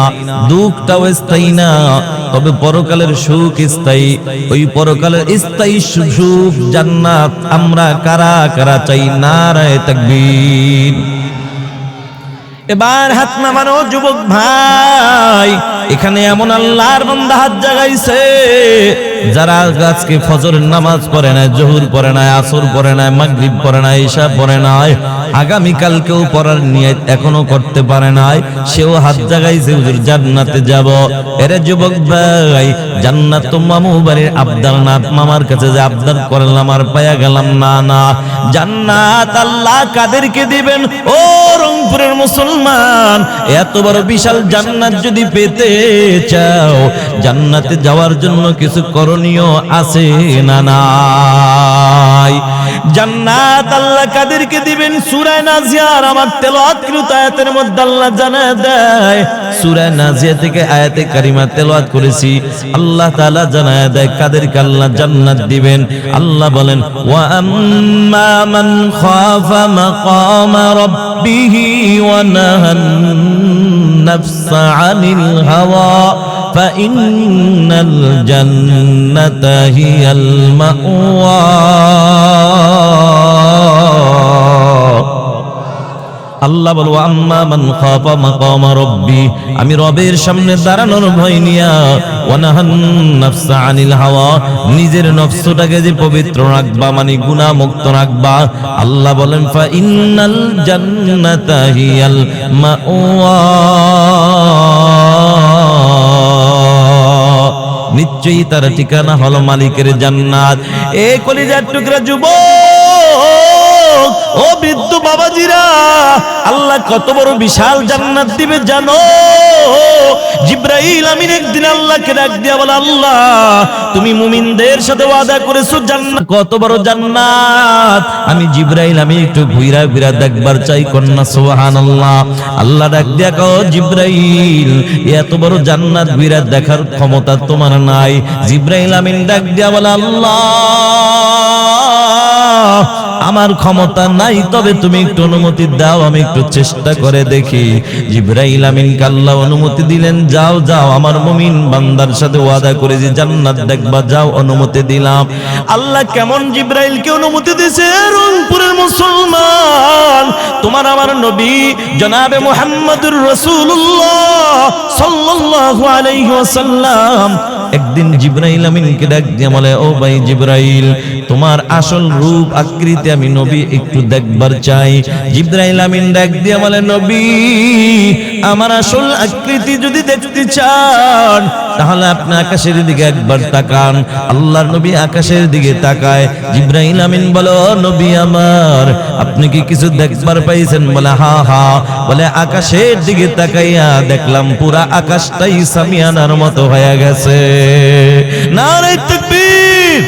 Speaker 1: দুঃখটাও স্থায়ী না, তবে পরকালের সুখ স্থায়ী। ওই পরকালের স্থায়ী সুখ জান্নাত আমরা কারা কারা চাই? নারায়ে তাকবীর। এবার হাত নামানো যুবক ভাই, এখানে এমন আল্লাহর বান্দা হাত জাগাইছে যারা আজকে ফজরের নামাজ পড়ে নাই, জোহর পড়ে নাই, আসর পড়ে নাই, মাগরিব পড়ে নাই, ইশা পড়ে নাই, আগামী কালকেও পড়ার নিয়ত এখনো করতে পারে নাই, সেও হাত জাগাইছে হুজুর জান্নাতে যাব। এরে যুবক ভাই, জান্নাত তো মামু বাড়ির আবদার না, মামার কাছে যে আবদার করলাম আর পায়া গেলাম না, না, জান্নাত আল্লাহ কাদেরকে দিবেন? ও রংপুরের মুসলমান, এত বড় বিশাল জান্নাত যদি পেতে চাও, জান্নাতে যাওয়ার জন্য কিছু করণীয় আছে না নাই? জান্নাত আল্লাহ কাদেরকে দিবেন? সূরা নাজিয়ার আমার তেলাওয়াতকৃত আয়াতের মধ্যে আল্লাহ জানায় দেয়। সূরা নাজিয়া থেকে আয়াতে কারিমা তেলাওয়াত করেছি, আল্লাহ তাআলা জানায় দেয় কাদেরকে আল্লাহ জান্নাত দিবেন। আল্লাহ বলেন, ওয়া আম্মা মান খাফা মাকামা রাব্বিহি ওয়া নাহান নাফসা আনিল হাওয়া ফাইন্নাল জান্নাতা হিয়াল মাওয়া। আল্লাহ বলবো, আম্মা মান খাফা মাকামা রাব্বি, আমি রবের সামনে দাঁড়ানোর ভয় নিয়া, ওয়া নাহান নাফসা আনিল হাওয়া, নিজের নফসটাকে যে পবিত্র রাখবা, মানে গুনাহ মুক্ত রাখবা। আল্লাহ বলেন, ফা ইন্নাল জান্নাতা হিয়াল মাওয়া, নিশ্চয়ই তার ঠিকানা হলো মালিকের জান্নাত। এ কলিজার টুকরা যুবক, ও বৃদ্ধ বাবাজিরা, আল্লাহ কত বড় বিশাল জান্নাত দিবে জানো? জিবরাইল আমিন একদিন আল্লাহকে ডাক দিয়া বলে, আল্লাহ তুমি মুমিনদের সাথে ওয়াদা করেছো জান্নাত, কত বড় জান্নাত, আমি জিবরাইল আমি একটু ঘুরা ঘুরা দেখবার চাই। কন্যা সুবহানাল্লাহ। আল্লাহ ডাক দিয়া কও, জিবরাইল এত বড় জান্নাত ঘুরা দেখার ক্ষমতা তোমার নাই। জিবরাইল আমিন ডাক দিয়া বলে, আল্লাহ আমার ক্ষমতা নাই, তবে তুমি একটু অনুমতি দাও, আমি একটু চেষ্টা করে দেখি। জিবরাইল আমিনকে আল্লাহ অনুমতি দিলেন, যাও যাও, আমার মুমিন বান্দার সাথে ওয়াদা করে যে জান্নাত দেখবা, যাও অনুমতি দিলাম। আল্লাহ কেমন জিবরাইলকে অনুমতি দিয়েছে? রংপুরের মুসলমান, তোমার আমার নবী জনাবে মুহাম্মদুর রাসূলুল্লাহ সাল্লাল্লাহু আলাইহি ওয়াসাল্লাম একদিন জিবরাইল আমিনকে ডাক দিয়ে বলে, ও ভাই জিবরাইল, তোমার আসল রূপ আকৃতি আমি নবী একটু দেখবার চাই। জিবরাইল আমিন ডাক দিয়ে বলে, নবী আমার আসল আকৃতি যদি দেখতে চান তাহলে আপনি আকাশের দিকে একবার তাকান। আল্লাহর নবী আকাশের দিকে তাকায়। জিবরাইল আমিন বলে, ও নবী আমার, আপনি কি কিছু দেখবার পাইছেন? বলে, হা হা। বলে, আকাশের দিকে তাকাইয়া দেখলাম পুরা আকাশটাই সামিয়ানার মতো হয়ে গেছে। নারে তাকবীর।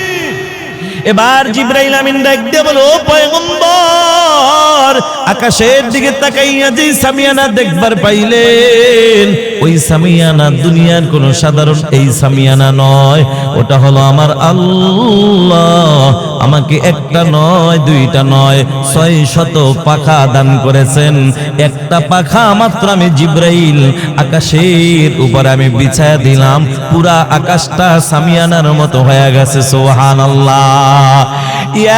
Speaker 1: এবার জিবরাইল আমিন ডাক দিয়ে বলে, ও পয়গম্বর, আকাশের দিকে তাকাইয়া যে সামিয়ানা দেখবার পাইলেন, ওই সামিয়ানা দুনিয়ার কোন সাধারণ এই সামিয়ানা নয়, ওটা হলো আমার আল্লাহ আমাকে একটা নয় দুইটা নয় 600 পাখা দান করেছেন। একটা পাখা মাত্র আমি জিবরাইল আকাশের উপর আমি বিছায়া দিলাম, পুরা আকাশটা সামিয়ানার মতো হয়ে গেছে। সুবহানাল্লাহ।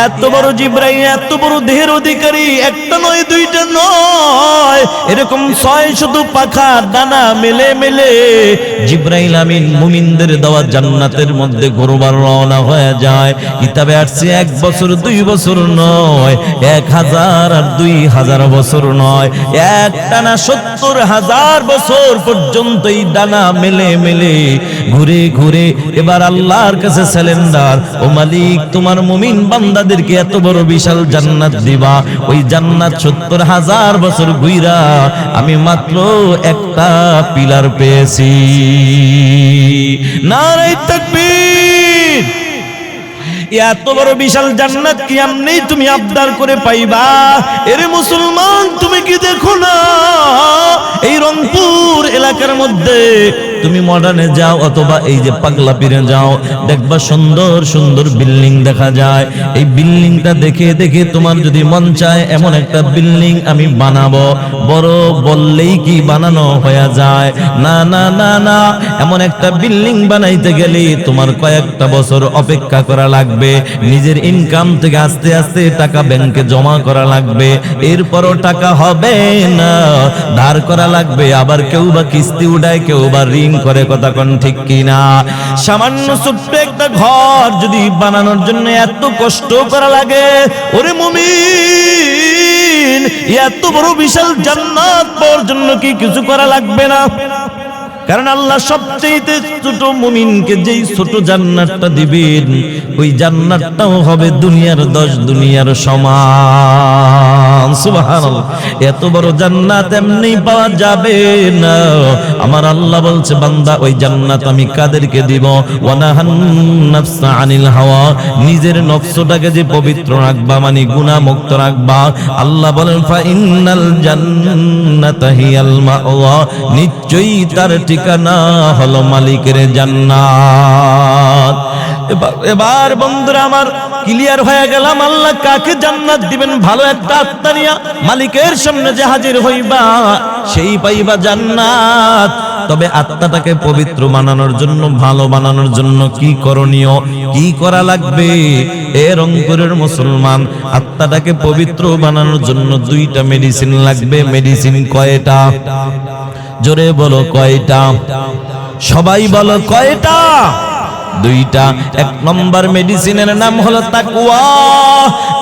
Speaker 1: এত বড় জিবরাইল, এত বড় দেহের অধিকারী, একটা নয় দুইটা নয়, এরকম 600 পাখা ডানা মেলে মেলে জিবরাইল আমিন মুমিনদের দেওয়া জান্নাতের মধ্যে ঘুরবার রওনা হয়ে যায়। কিতাবে আসছে 1 বছর 2 বছর নয়, 1000 আর 2000 বছর নয়, একটানা 70,000 বছর পর্যন্ত এই ডানা মেলে মেলে ঘুরে ঘুরে এবার আল্লাহর কাছে সিলিন্ডার, ও মালিক তোমার মুমিন বান্দাদেরকে এত বড় বিশাল জান্নাত দিবা, ওই জান্নাত 70,000 বছর ঘুইরা আমি মাত্র একটা পিলার পেয়েছি। নারে তাকবীর। এত বড় বিশাল জান্নাত কি এমনি তুমি আবদার করে পাইবা? এরে মুসলমান, তুমি কি দেখো না এই রংপুর এলাকার মধ্যে তুমি মডার্নে যাও অথবা এই যে পাগলা পীরে যাও, দেখবা সুন্দর সুন্দর বিল্ডিং দেখা যায়। এই বিল্ডিংটা দেখে দেখে তোমার যদি মন চায় এমন একটা বিল্ডিং আমি বানাবো, বড় বললেই কি বানানো হয়ে যায়? না না না না, এমন একটা বিল্ডিং বানাইতে গেলে তোমার কয়েকটা বছর অপেক্ষা করা লাগবে, নিজের ইনকাম থেকে আস্তে আস্তে টাকা ব্যাংকে জমা করা লাগবে, এরপরও টাকা হবে না, ধার করা লাগবে, আবার কেউ বা কিস্তি উঠায়, কেউ বা ঋণ করে। কথা কোন ঠিক কিনা? সামান্য ছোট্ট একটা ঘর যদি বানানোর জন্য এত কষ্ট করা লাগে, ওরে মুমিন এত বড় বিশাল জান্নাত পাওয়ার জন্য কি কিছু করা লাগবে না? কারণ আল্লাহ সবচেয়ে ছোট মুমিনকে যেই ছোট জান্নাতটা দিবেন, ওই জান্নাতটাও হবে দুনিয়ার 10 দুনিয়ার সমান। সুবহানাল্লাহ। এত বড় জান্নাত এমনি পাওয়া যাবে না। আমার আল্লাহ বলছে, বান্দা ওই জান্নাত আমি কাদেরকে দিব? ওয়ানাহান নাফসা আনিল হাওয়া, নিজের নফসটাকে যে পবিত্র রাখবা, মানে গুনাহ মুক্ত রাখবা। আল্লাহ বলেন, ফা ইন্নাল জান্নাতা হিয়াল মাওয়া, নিশ্চয়ই তার ঠিকানা হলো মালিকের জান্নাত। এবার বন্ধুরা আমার ক্লিয়ার হয়ে গেলাম আল্লাহ কাকে জান্নাত দিবেন। ভালো একটা আত্মা নিয়া মালিকের সামনে যে হাজির হইবা, সেই পাইবা জান্নাত। তবে আত্মাটাকে পবিত্র বানানোর জন্য, ভালো বানানোর জন্য কি করণীয়, কি করা লাগবে? এ রংপুরের মুসলমান, আত্মাটাকে পবিত্র বানানোর জন্য 2টা মেডিসিন লাগবে। মেডিসিন কয়টা? জোরে বলো কয়টা? সবাই বলো কয়টা? 2টা। 1 নম্বর মেডিসিনের নাম হলো তাকওয়া।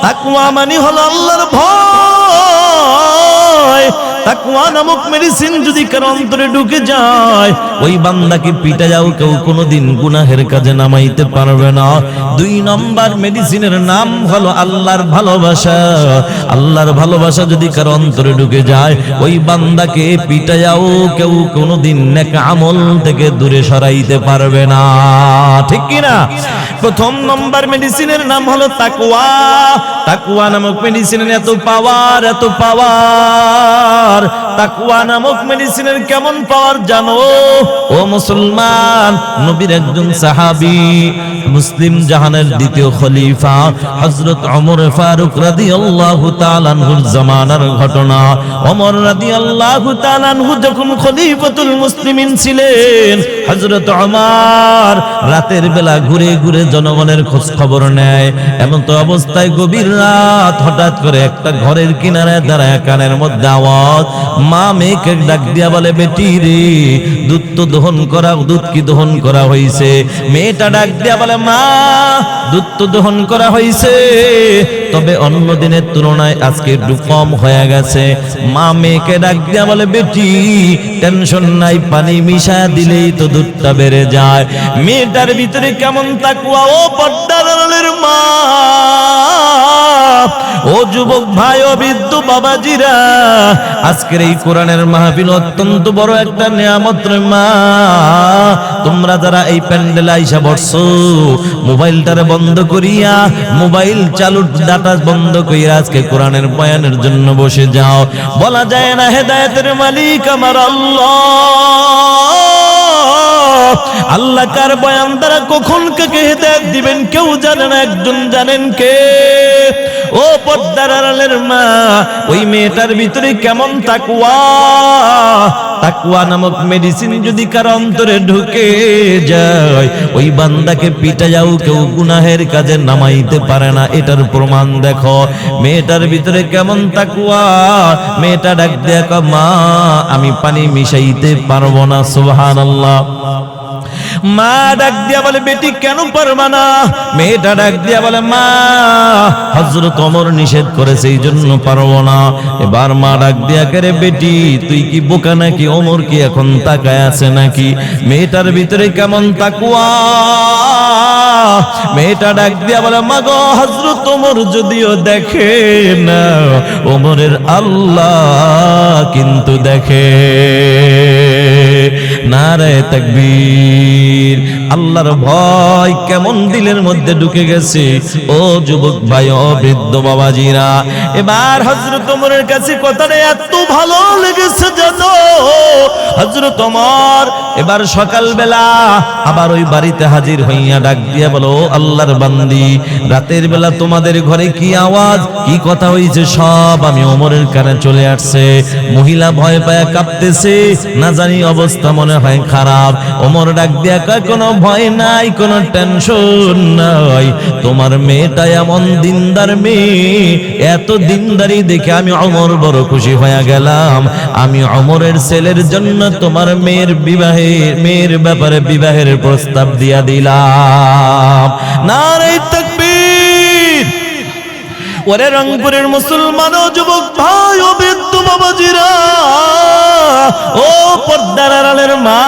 Speaker 1: তাকওয়া মানে হলো আল্লাহর ভয়। তাকওয়া নামক মেডিসিন যদি কারো অন্তরে ঢুকে যায়, ওই বান্দাকে পিটা যাও, কেউ কোনোদিন গুনাহের কাজে নামাইতে পারবে না। 2 নম্বর মেডিসিনের নাম হলো আল্লাহর ভালোবাসা। আল্লাহর ভালোবাসা যদি কারো অন্তরে ঢুকে যায়, ওই বান্দাকে পিটা যাও, কেউ কোনোদিন নেক আমল থেকে দূরে সরাইতে পারবে না। ঠিক কি না? প্রথম নম্বর মেডিসিনের নাম হলো তাকওয়া। তাকওয়া নামক মেডিসিনের এত পাওয়ার, এত পাওয়ার। তাকওয়া নামক মেডিসিনের কেমন পাওয়ার জানো ও মুসলমান? নবীর একজন সাহাবী, মুসলিম জাহানের 2য় খলিফা হযরত ওমর ফারুক রাদিয়াল্লাহু তাআলা আনহুর জামানার ঘটনা। ওমর রাদিয়াল্লাহু তাআলা আনহু যখন খলিফাতুল মুসলিমিন ছিলেন, হযরত ওমর রাতের বেলা ঘুরে ঘুরে জনগণের খোঁজ খবর নেয়। এমন তো অবস্থায় গভীর রাত হঠাৎ করে একটা ঘরের কিনারে দাঁড়ায় কানের মধ্যে আওয়াজ, মা মেয়েকে ডাক দিয়া বলে, বেটি রে, দুধ তো দহন করা, দুধ কি দহন করা হয়েছে? মেয়েটা ডাক দিয়া বলে, মা দুধ তো দহন করা হয়েছে, তবে অন্য দিনের তুলনায় আজকে একটু কম হয়ে গেছে। মা মেয়েকে ডাক দিয়া বলে, বেটি টেনশন নাই, পানি মিশায়া দিলেই তো দুধটা বেড়ে যায়। মেয়েটার ভিতরে কেমন তাকওয়া! ও পর্দার আড়ালের মা, ও যুবক ভাই, ও বৃদ্ধ বাবাজিরা, আজকের এই কোরআনের মাহফিল অত্যন্ত বড় একটা নিয়ামত রে মা। তোমরা যারা এই প্যান্ডেলে আইসা বসছো, মোবাইলটারে বন্ধ করিয়া, মোবাইল চালু ডাটা বন্ধ করিয়া আজকে কোরআনের বয়ানের জন্য বসে যাও। বলা যায় না হেদায়েতের মালিক আমার আল্লাহ। আল্লাহ কার বয়ান দ্বারা কখন কাকে হেদায়েত দিবেন কেউ জানে না, একজন জানেন কে? ও পর্দার আড়ালের মা, ওই মেয়েটার ভিতরে কেমন তাকওয়া! তাকওয়া নামক মেডিসিন যদি কার অন্তরে ঢুকে যায়, ওই বান্দাকে পিটাইয়াও কেউ গুনাহের কাজে নামাইতে পারে না। এটার প্রমাণ দেখো। মেয়েটার ভিতরে কেমন তাকওয়া! মেয়েটা ডাক দেয়া কয়, মা আমি পানি মিশাইতে পারবো না। সুবহানাল্লাহ। মা ডাক দিয়া বলে, বেটি কেন পারবা না? মেয়েটা ডাক দিয়া বলে, মা হযরত ওমর নিষেধ করেছে এই জন্য পারবো না। এবার মা ডাক দিয়া করে, বেটি তুই কি বোকা নাকি? ওমর কি এখন তাকায় আছে নাকি? মেয়েটার ভিতরে কেমন তাকওয়া! মেয়েটা ডাক দিয়া বলে, মা গো হযরত ওমর যদিও দেখে না, ওমরের আল্লাহ কিন্তু দেখে। নারে তাকবীর! আল্লাহর ভয় কেমন দিলের মধ্যে ঢুকে গেছে। ও যুবক ভাই, ও বৃদ্ধ বাবাজিরা, এবার হযরত ওমরের কাছে কথাটা এত ভালো লেগেছে জানো। হযরত ওমর এবার সকালবেলা আবার ওই বাড়িতে হাজির হইয়া ডাক দিয়া বলো, আল্লাহর বান্দি, রাতের বেলা তোমাদের ঘরে কি আওয়াজ, কি কথা হইছে সব আমি ওমরের কানে চলে আসছে। মহিলা ভয় পায়া কাঁপতেছে, না জানি অবস্থা মনে হয় খারাপ। ওমর ডাক দিয়া কয়, কোনো ভয় নাই, কোনো টেনশন নাই, তোমার মেয়েটা এমন দিনদার মেয়ে, এত দিনদারি দেখে আমি ওমর বড় খুশি হয়ে গেলাম। আমি ওমরের ছেলের জন্য তোমার মেয়ের ব্যাপারে বিবাহের প্রস্তাব দিয়া দিলাম। নারে তাকবীর! ওরে রংপুরের মুসলমান ও যুবক ভাই, ও বৃদ্ধ বাবাজিরা, ও পর্দার আড়ালের মা,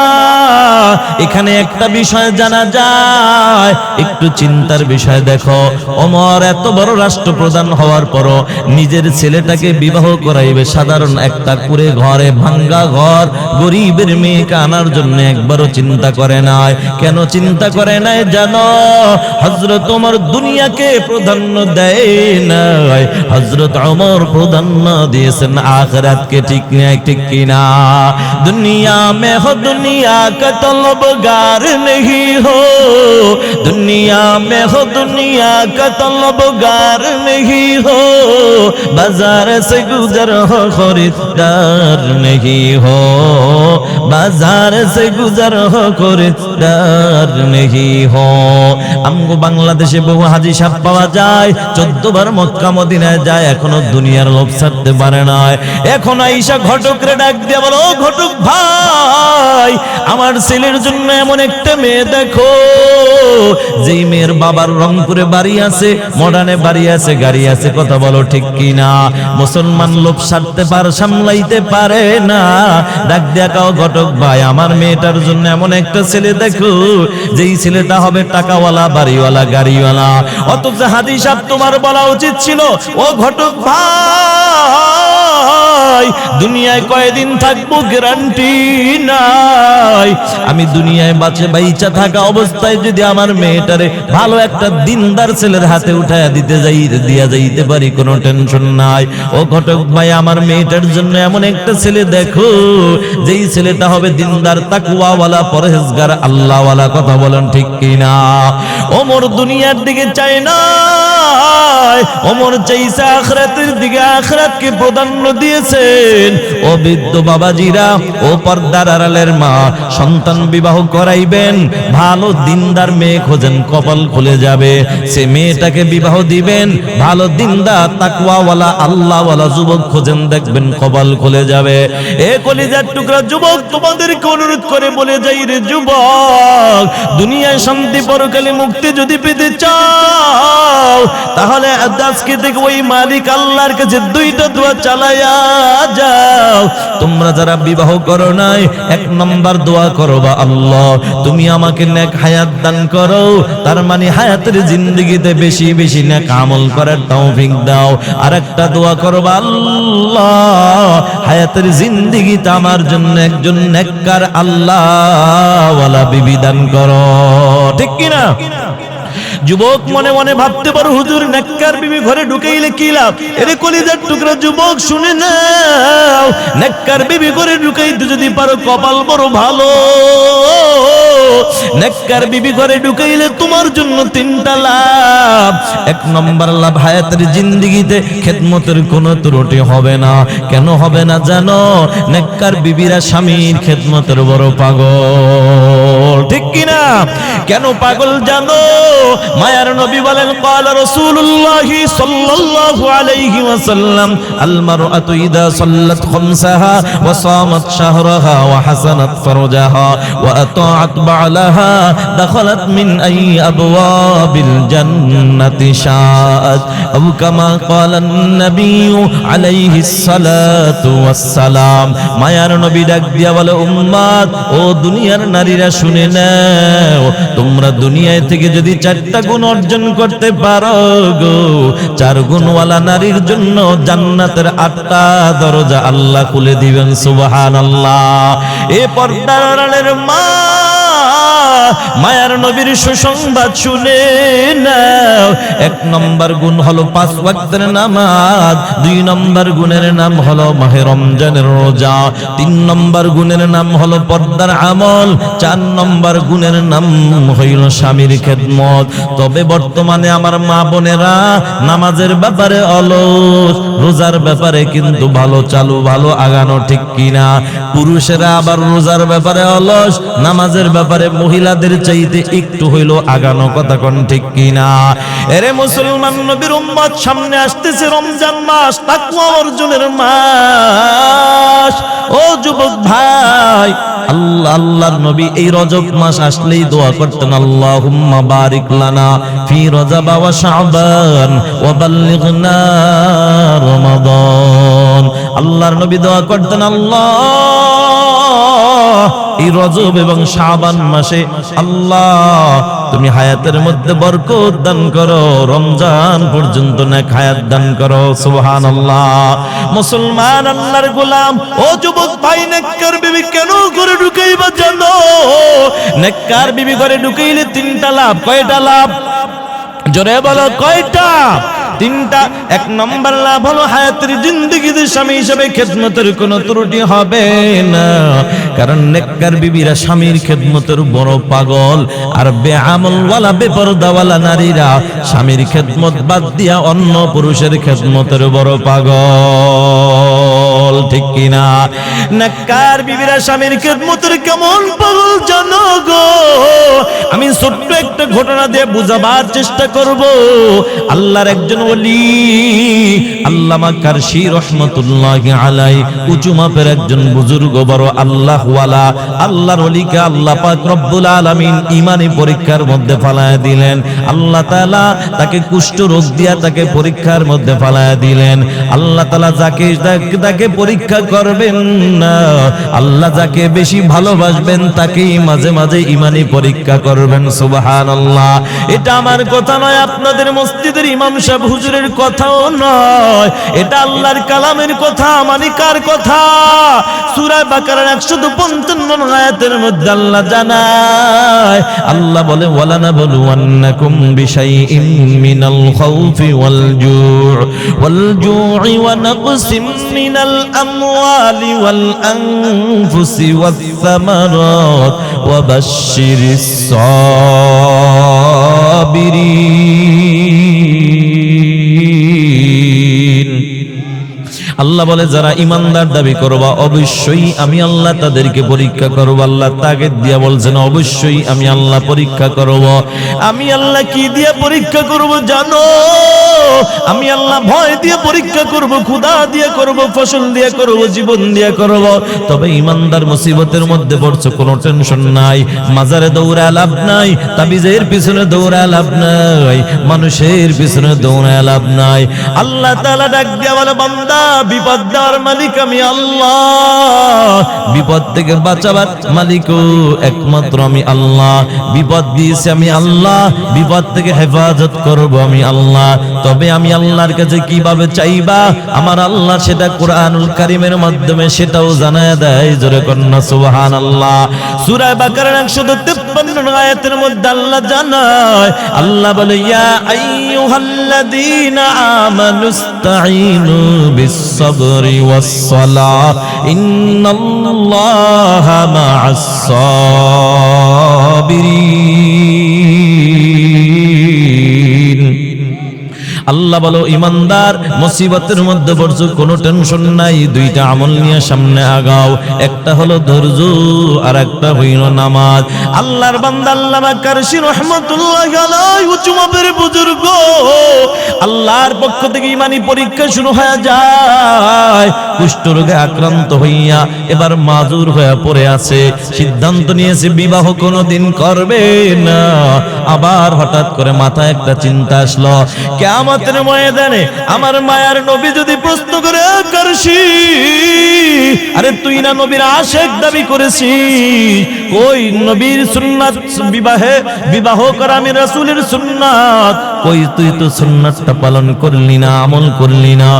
Speaker 1: এখানে একটা বিষয় জানা যায়, একটু চিন্তার বিষয়। দেখো, ওমর এত বড় রাষ্ট্রপ্রধান হওয়ার পরও নিজের ছেলেটাকে বিবাহ করাইবে সাধারণ একটা কুড়ে ঘরে, ভাঙ্গা ঘর, গরিবের মেয়েকে আনার জন্য একবারও চিন্তা করে নাই। কেন চিন্তা করে নাই জানো? হযরত ওমর দুনিয়াকে প্রাধান্য দেয় নাই, হযরত ওমর প্রাধান্য দিয়েছেন আখিরাতকে। ঠিক কিনা? दुनिया में हो दुनिया का तलबगार नहीं हो, दुनिया में हो दुनिया का तलबगार नहीं हो, बाजार से गुजर हो खरीदार नहीं हो, बाजार से गुजर हो खरीदार नहीं हो। আমগো বাংলাদেশে বহু হাজী সাহেব পাওয়া যায়, 14 বার মক্কা মদিনায় যায়, এখনো দুনিয়ার লোভ ছাড়তে পারে না। এখন আইসা ঘটকরে ডাক দিয়ে বলো, ঘটক ভাই, আমার ছেলের জন্য এমন একটা মেয়ে দেখো, যেই মেয়ের বাবার রংপুরে বাড়ি আছে, মডার্নে বাড়ি আছে, গাড়ি আছে। কথা বলো ঠিক কিনা? মুসলমান লোভ সারতে পারে, সামলাইতে পারে না। ডাক দিয়া কাও, ঘটক ভাই, আমার মেয়েটার জন্য এমন একটা ছেলে দেখো, যেই ছেলেটা হবে টাকাওয়ালা, বাড়িওয়ালা, গাড়িওয়ালা। অথচ হাজী সাহেব তোমার বলা উচিত ছিল, ও ঘটক ভাই, দুনিয়ায় কয়দিন থাকবো গ্যারান্টি নাই। আমি দুনিয়ায় বাইচা থাকা অবস্থায় যদি আমার মেয়েটারে ভালো একটা দিনদার ছেলের হাতে উঠায়া দিয়া যাইতে পারি, কোনো টেনশন নাই। ও ঘটক ভাই, আমার মেয়েটার জন্য এমন একটা ছেলে দেখো, যেই ছেলেটা হবে দিনদার, তাকওয়াওয়ালা, পরহেজগার, আল্লাহওয়ালা। কথা বলেন ঠিক কিনা? ওমর দুনিয়ার দিকে চায় না, নয়, ওমর চাইছে আখিরাতের দিকে, আখিরাতকে প্রাধান্য দিয়েছেন। ও বৃদ্ধ বাবাজিরা, ও পর্দার আড়ালের মা, সন্তান বিবাহ করাইবেন, ভালো দিনদার মেয়ে খোঁজেন, কপাল খুলে যাবে। সে মেয়েটাকে বিবাহ দিবেন, ভালো দিনদার তাকওয়াওয়ালা আল্লাহওয়ালা যুবক খোঁজেন, দেখবেন কপাল খুলে যাবে। এ কলিজার টুকরা যুবক, তোমাদেরকে অনুরোধ করে বলে যাই রে যুবক, দুনিয়ায় শান্তি পরকালে মুক্তি যদি পেতে চাও, তাহলে আজকে থেকে ওই মালিক আল্লাহর কাছে দুইটা দোয়া চালায়া যাও। তোমরা যারা বিবাহ করো নাই, এক নম্বর দোয়া করবা, আল্লাহ তুমি আমাকে নেক হায়াত দান করো, তার মানে হায়াতের জিন্দেগিতে বেশি বেশি নেক আমল করার তৌফিক দাও। আর একটা দোয়া করবা, আল্লাহ হায়াতের জিন্দেগিতে আমার জন্য একজন নেককার আল্লাহওয়ালা বিবি দান করো। ঠিক কিনা? যুবক মনে মনে ভাবতে পারো, হুজুর নেককার বিবি ঘরে ঢুকাইলে কি লাভ? এরে কলিজার টুকরা যুবক শুনে নাও, নেককার বিবি ঘরে ঢুকাইতে যদি পারো কপাল বড় ভালো। নেককার বিবি ঘরে ঢুকাইলে তোমার জন্য তিনটা লাভ। এক নম্বর লাভ, হায়াতের জিন্দেগিতে খেদমতের কোনো ত্রুটি হবে না। কেন হবে না জানো? নেককার বিবিরা স্বামীর খেদমতের বড় পাগল। ঠিক কিনা? কেন পাগল জানো? মায়ার নবী বলেন, ক্বালা রাসূলুল্লাহ সাল্লাল্লাহু আলাইহি ওয়াসাল্লাম, আল মারআতু ইযা সাল্লাত খামসাহা ওয়া সামাত শাহরাহা ওয়া হাসানাত ফারজাহা ওয়া আতাআত বা'লাহা দাখালাত মিন আই আবওয়াবিল জান্নাতি শাআত, আও কামা ক্বালা নবী আলাইহিস সালাতু ওয়াস সালাম। মায়ার নবী ডাক দিয়া বলে, উম্মত, ও দুনিয়ার নারীরা শুনে নাও, তোমরা দুনিয়ায় থেকে যদি চারটা গুণ অর্জন করতে পারো গো, চার গুণওয়ালা নারীর জন্য জান্নাতের 8টা দরজা আল্লাহ খুলে দিবেন। সুবহানাল্লাহ। এ পর্দার আড়ালের মা, মায়ার নবীর সুসংবাদ শুনে নাও। এক নম্বর গুণ হলো 5 ওয়াক্তের নামাজ, 2 নম্বর গুণের নাম হলো মাহে রমজানের রোজা, 3 নম্বর গুণের নাম হলো পর্দার আমল, 4 নম্বর গুণের নাম হইল স্বামীর খেদমত। তবে বর্তমানে আমার মা বোনেরা নামাজের ব্যাপারে অলস, রোজার ব্যাপারে কিন্তু ভালো চালু, ভালো আগানো। ঠিক কিনা? পুরুষেরা আবার রোজার ব্যাপারে অলস, নামাজের ব্যাপারে মহিলাদের চাইতে একটু হইল আগানো। কথা কোন ঠিক কিনা? এরে মুসলমান নবীর উম্মত, সামনে আসতেছে রমজান মাস, তাকওয়া অর্জনের মাস। ও যুবক ভাই, আল্লাহর নবী এই রজব মাস আসলেই দোয়া করতেন, আল্লাহুম্মা বারিক লানা ফি রজব ওয়া শাবান ওয়া বাল্লিগনা রমাদান। আল্লাহর নবী দোয়া করতেন, আল্লাহ এই রজব এবং শাবান মাসে আল্লাহ তুমি হায়াতের মধ্যে বরকত দান করো, রমজান পর্যন্ত নেক হায়াত দান করো। সুবহানাল্লাহ। মুসলমান আল্লাহর গোলাম, ও যুবক ভাই, নেককার বিবি কেন করে ঢুকাইবা জানো? নেককার বিবি করে ঢুকাইলে 3টা লাভ। কয়টা লাভ? জোরে বলো, কয়টা? 3টা। এক নম্বর লাভ হলো হায়াতের জিন্দেগিতে স্বামী হিসেবে খেদমতের কোনো ত্রুটি হবে না, কারণ নেককার বিবিরা স্বামীর খেদমতের বড় পাগল। আর বেআমলওয়ালা বেপরদাওয়ালা নারীরা স্বামীর খেদমত বাদ দিয়া অন্য পুরুষের খেদমতের বড় পাগল। ঠিক কিনা? নেককার বিবিরা স্বামীর খেদমতের কেমন পাগল জানো গো? আমি ছোট্ট একটা ঘটনা দিয়ে বুঝাবার চেষ্টা করব। আল্লাহর একজন ওলি, আল্লামা কারশি রাহমাতুল্লাহি আলাইহি, উঁচু মাপের একজন বুজুর্গ, বড় আল্লাহওয়ালা। আল্লাহর ওলিকে আল্লাহ পাক রব্বুল আলামিন ঈমানি পরীক্ষার মধ্যে ফালায়া দিলেন। আল্লাহ তাআলা তাকে কুষ্ঠ রোগ দিয়া তাকে পরীক্ষার মধ্যে ফালায়া দিলেন। আল্লাহ তাআলা যাকে পরীক্ষা করবেন না, আল্লাহ যাকে বেশি ভালোবাসবেন তাকেই মাঝে মাঝে ঈমানি পরীক্ষা করবেন। সুবহানাল্লাহ। এটা আমার কথা নয়, আপনাদের মসজিদের ইমাম সাহেব হুজুরের কথাও নয়, এটা আল্লাহর কালামের কথা। মানে কার কথা? সূরা বাকারার 155 আয়াতের মধ্যে আল্লাহ জানায়, আল্লাহ বলে, ওয়ালানাবলুওয়ান্নাকুম বিশাইইম মিনাল খাউফি ওয়াল জু'i ওয়া নাকসিম মিনাল আমওয়ালি ওয়াল আনফুসি ওয়াস সামারাত ওয়া বাশশিরিস সাবিরিন। আল্লাহ বলে যারা ইমানদার দাবি করবা অবশ্যই আমি আল্লাহ তাদেরকে পরীক্ষা করব। আল্লাহ তাকে দিয়া বলছেন অবশ্যই আমি আল্লাহ পরীক্ষা করব। আমি আল্লাহ কি দিয়ে পরীক্ষা করব জানো? আমি আল্লাহ ভয় দিয়ে পরীক্ষা করব, ক্ষুধা দিয়ে করব, ফসল দিয়ে করব, জীবন দিয়ে করব। তবে ইমানদার মুসিবতের মধ্যে পড়ছো, কোনো টেনশন নাই, মাজারে দৌড়া লাভ নাই, তাবিজের পিছনে দৌড়া লাভ নাই, মানুষের পিছনে দৌড়া লাভ নাই। আল্লাহ তাআলা ডাক দিয়া বলে বান্দা বিপদ দেওয়ার মালিক আমি আল্লাহ, বিপদ থেকে বাঁচাবার মালিকও একমাত্র আমি আল্লাহ। বিপদ দিয়েছি আমি আল্লাহ, বিপদ থেকে হেফাজত করব আমি আল্লাহ। তবে আমি আল্লাহর কাছে কিভাবে চাইবা আমার আল্লাহ সেটা কোরআনুল কারীমের মাধ্যমে সেটাও জানায় দেয়। জোরে কন্না সুবহানাল্লাহ। সূরা বাকারার 153 আয়াতের মধ্যে আল্লাহ জানায়, আল্লাহ বলে ইয়া আইয়ুহাল্লাযীনা আমানুস্তাঈনু বিস-সাবরি ওয়াস-সালাহ ইন্নাল্লাহা মা'আস-সাবিরিন। আল্লাহ বলো ইমানদার মুসিবতের মধ্যে পড়ছো, কোনো টেনশন নাই, দুইটা আমল নিয়ে সামনে আগাও। একটা হলো ধৈর্য আর একটা হইল নামাজ। আল্লাহর বান্দা আল্লামা কারশী রাহমাতুল্লাহি আলাইহি উচ্চ মাপের বুজুর্গ, আল্লাহর পক্ষ থেকে ঈমানি পরীক্ষা শুরু হয়ে যায়। কুষ্ঠরোগে আক্রান্ত হইয়া এবার মাজুর হয়ে পড়ে আছে, সিদ্ধান্ত নিয়েছে বিবাহ কোনোদিন করবে না। আবার হঠাৎ করে মাথায় একটা চিন্তা আসলো, কিয়ামতের ময়দানে আমার মায়ার নবী যদি প্রশ্ন করে কারশী, আরে তুই না নবীর আশিক দাবি করেছিস, কই নবীর সুন্নাত বিবাহ করা আমি রাসূলের সুন্নাত, কই তুই তো সুন্নাতটা পালন করলি না, আমল করলি না।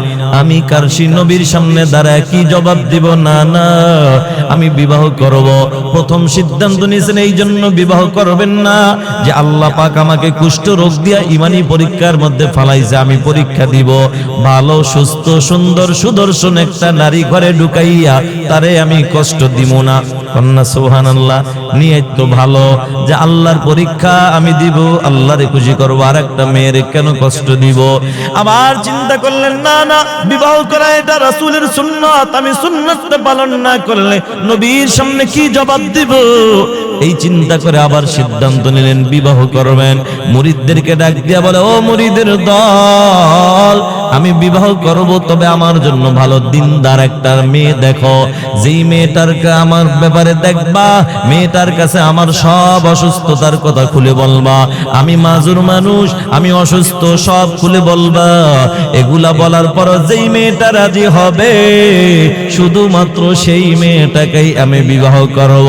Speaker 1: আমি কারশী নবীর সামনে দাঁড়ায় কি জবাব দিব? না না আমি বিবাহ করব। প্রথম সিদ্ধান্ত নিয়েছেন এই জন্য বিবাহ করবেন না যে আল্লাহ পাক আমাকে কুষ্ঠ রোগ দিয়া ঈমানি পরীক্ষার মধ্যে ফালাইছে, আমি পরীক্ষা দিব। ভালো সুস্থ সুন্দর সুদর্শন একটা নারী ঘরে ঢুকাইয়া তারে আমি কষ্ট দিব না। কন্যা সুবহানাল্লাহ। নিয়ত তো ভালো যে আল্লাহর পরীক্ষা আমি দিব, আল্লাহরে খুশি করব, আর একটা মেয়ের কেন কষ্ট দিব? আবার চিন্তা করলেন না না বিবাহ করা এটা রাসূলের সুন্নাত, আমি সুন্নাতটা পালন না করলে নবীর সামনে কি জবাব দিব? এই চিন্তা করে আবার সিদ্ধান্ত নিলেন বিবাহ করবেন। মুরিদদেরকে ডাক দিয়া বলে ও মুরিদের দল, আমি বিবাহ করব, তবে আমার জন্য ভালো দিনদার একটা মেয়ে দেখো, যেই মেয়েটারকে আমার ব্যাপারে দেখবা, মেয়েটার কাছে আমার সব অসুস্থতার কথা খুলে বলবা, আমি মাজুর মানুষ, আমি অসুস্থ, সব খুলে বলবা। এগুলা বলার পর যেই মেয়েটা রাজি হবে শুধুমাত্র সেই মেয়েটাকেই আমি বিবাহ করব।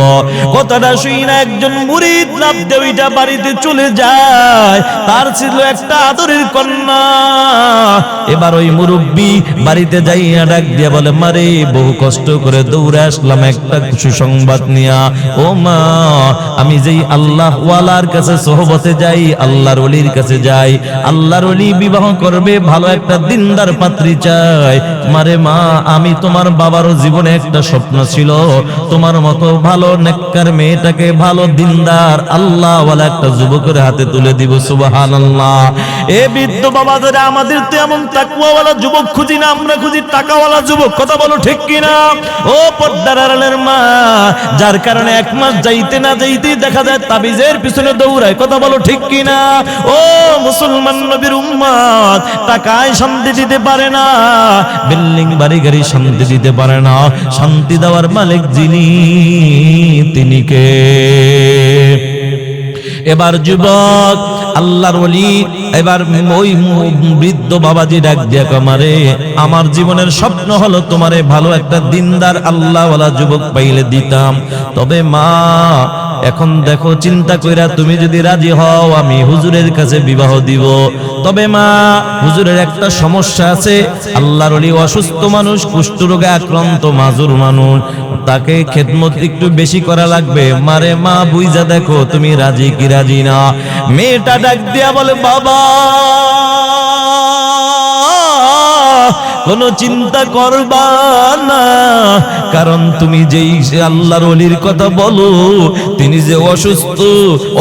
Speaker 1: কথাটা শুই না একজন মুরিদ লাভ দিয়ে ওইটা বাড়িতে চলে যায়। তার ছিল একটা আদরের কন্যা। এবার ওই মুরব্বী বাড়িতে যাইয়া ডাক দিয়ে বলে মারে বহু কষ্ট করে দৌড়ে আসলাম একটা সুসংবাদ নিয়া। ও মা, আমি যেই আল্লাহ ওয়ালার কাছে সোহবতে যাই, আল্লাহর ওলির কাছে যাই, আল্লাহর ওলি বিবাহ করবে, ভালো একটা দিনদার পাত্রী চাই। মারে মা, আমি তোমার বাবারও জীবনে একটা স্বপ্ন ছিল তোমার মতো ভালো নেককার মেয়েটাকে, ভালো দিনদার আল্লাহ ওয়ালা একটা যুবকের হাতে তুলে দিব। সুবহানাল্লাহ। এ বৃদ্ধ বাবাদের আমাদের তো এমন তাকওয়াওয়ালা যুবক খুঁজি না, আমরা খুঁজি টাকাওয়ালা যুবক। কথা বলো ঠিক কিনা? ও পর্দার আড়ালের মা, যার কারণে এক মাস যাইতে না যাইতেই দেখা যায় তাবিজের পিছনে দৌড়ায়। কথা বলো ঠিক কিনা? ও মুসলমান নবীর উম্মত, টাকায় শান্তি দিতে পারে না, বিল্ডিং বাড়ি গাড়ি শান্তি দিতে পারে না, শান্তি দেওয়ার মালিক যিনি তিনি কে? এবার যুবক আল্লাহর ওলি, এবার ওই বৃদ্ধ বাবাজি ডাক দিয়া কমারে, আমার জীবনের স্বপ্ন হলো তোমারে ভালো একটা দিনদার আল্লাহওয়ালা যুবক পাইলে দিতাম, তবে মা এখন দেখো চিন্তা কইরা তুমি যদি রাজি হও আমি হুজুরের কাছে বিবাহ দিব। তবে মা, হুজুরের একটা সমস্যা আছে, আল্লাহর ওলি অসুস্থ মানুষ, কুষ্ঠরোগে আক্রান্ত, মাজুর মানুষ, তাকে খেদমত একটু বেশি করা লাগবে। মারে মা, বুঝা দেখো তুমি রাজি কি রাজি না। মেয়েটা ডাক দিয়া বলে বাবা, কোনো চিন্তা করবা না, কারণ তুমি যেই আল্লাহর ওলির কথা বলো তিনি যে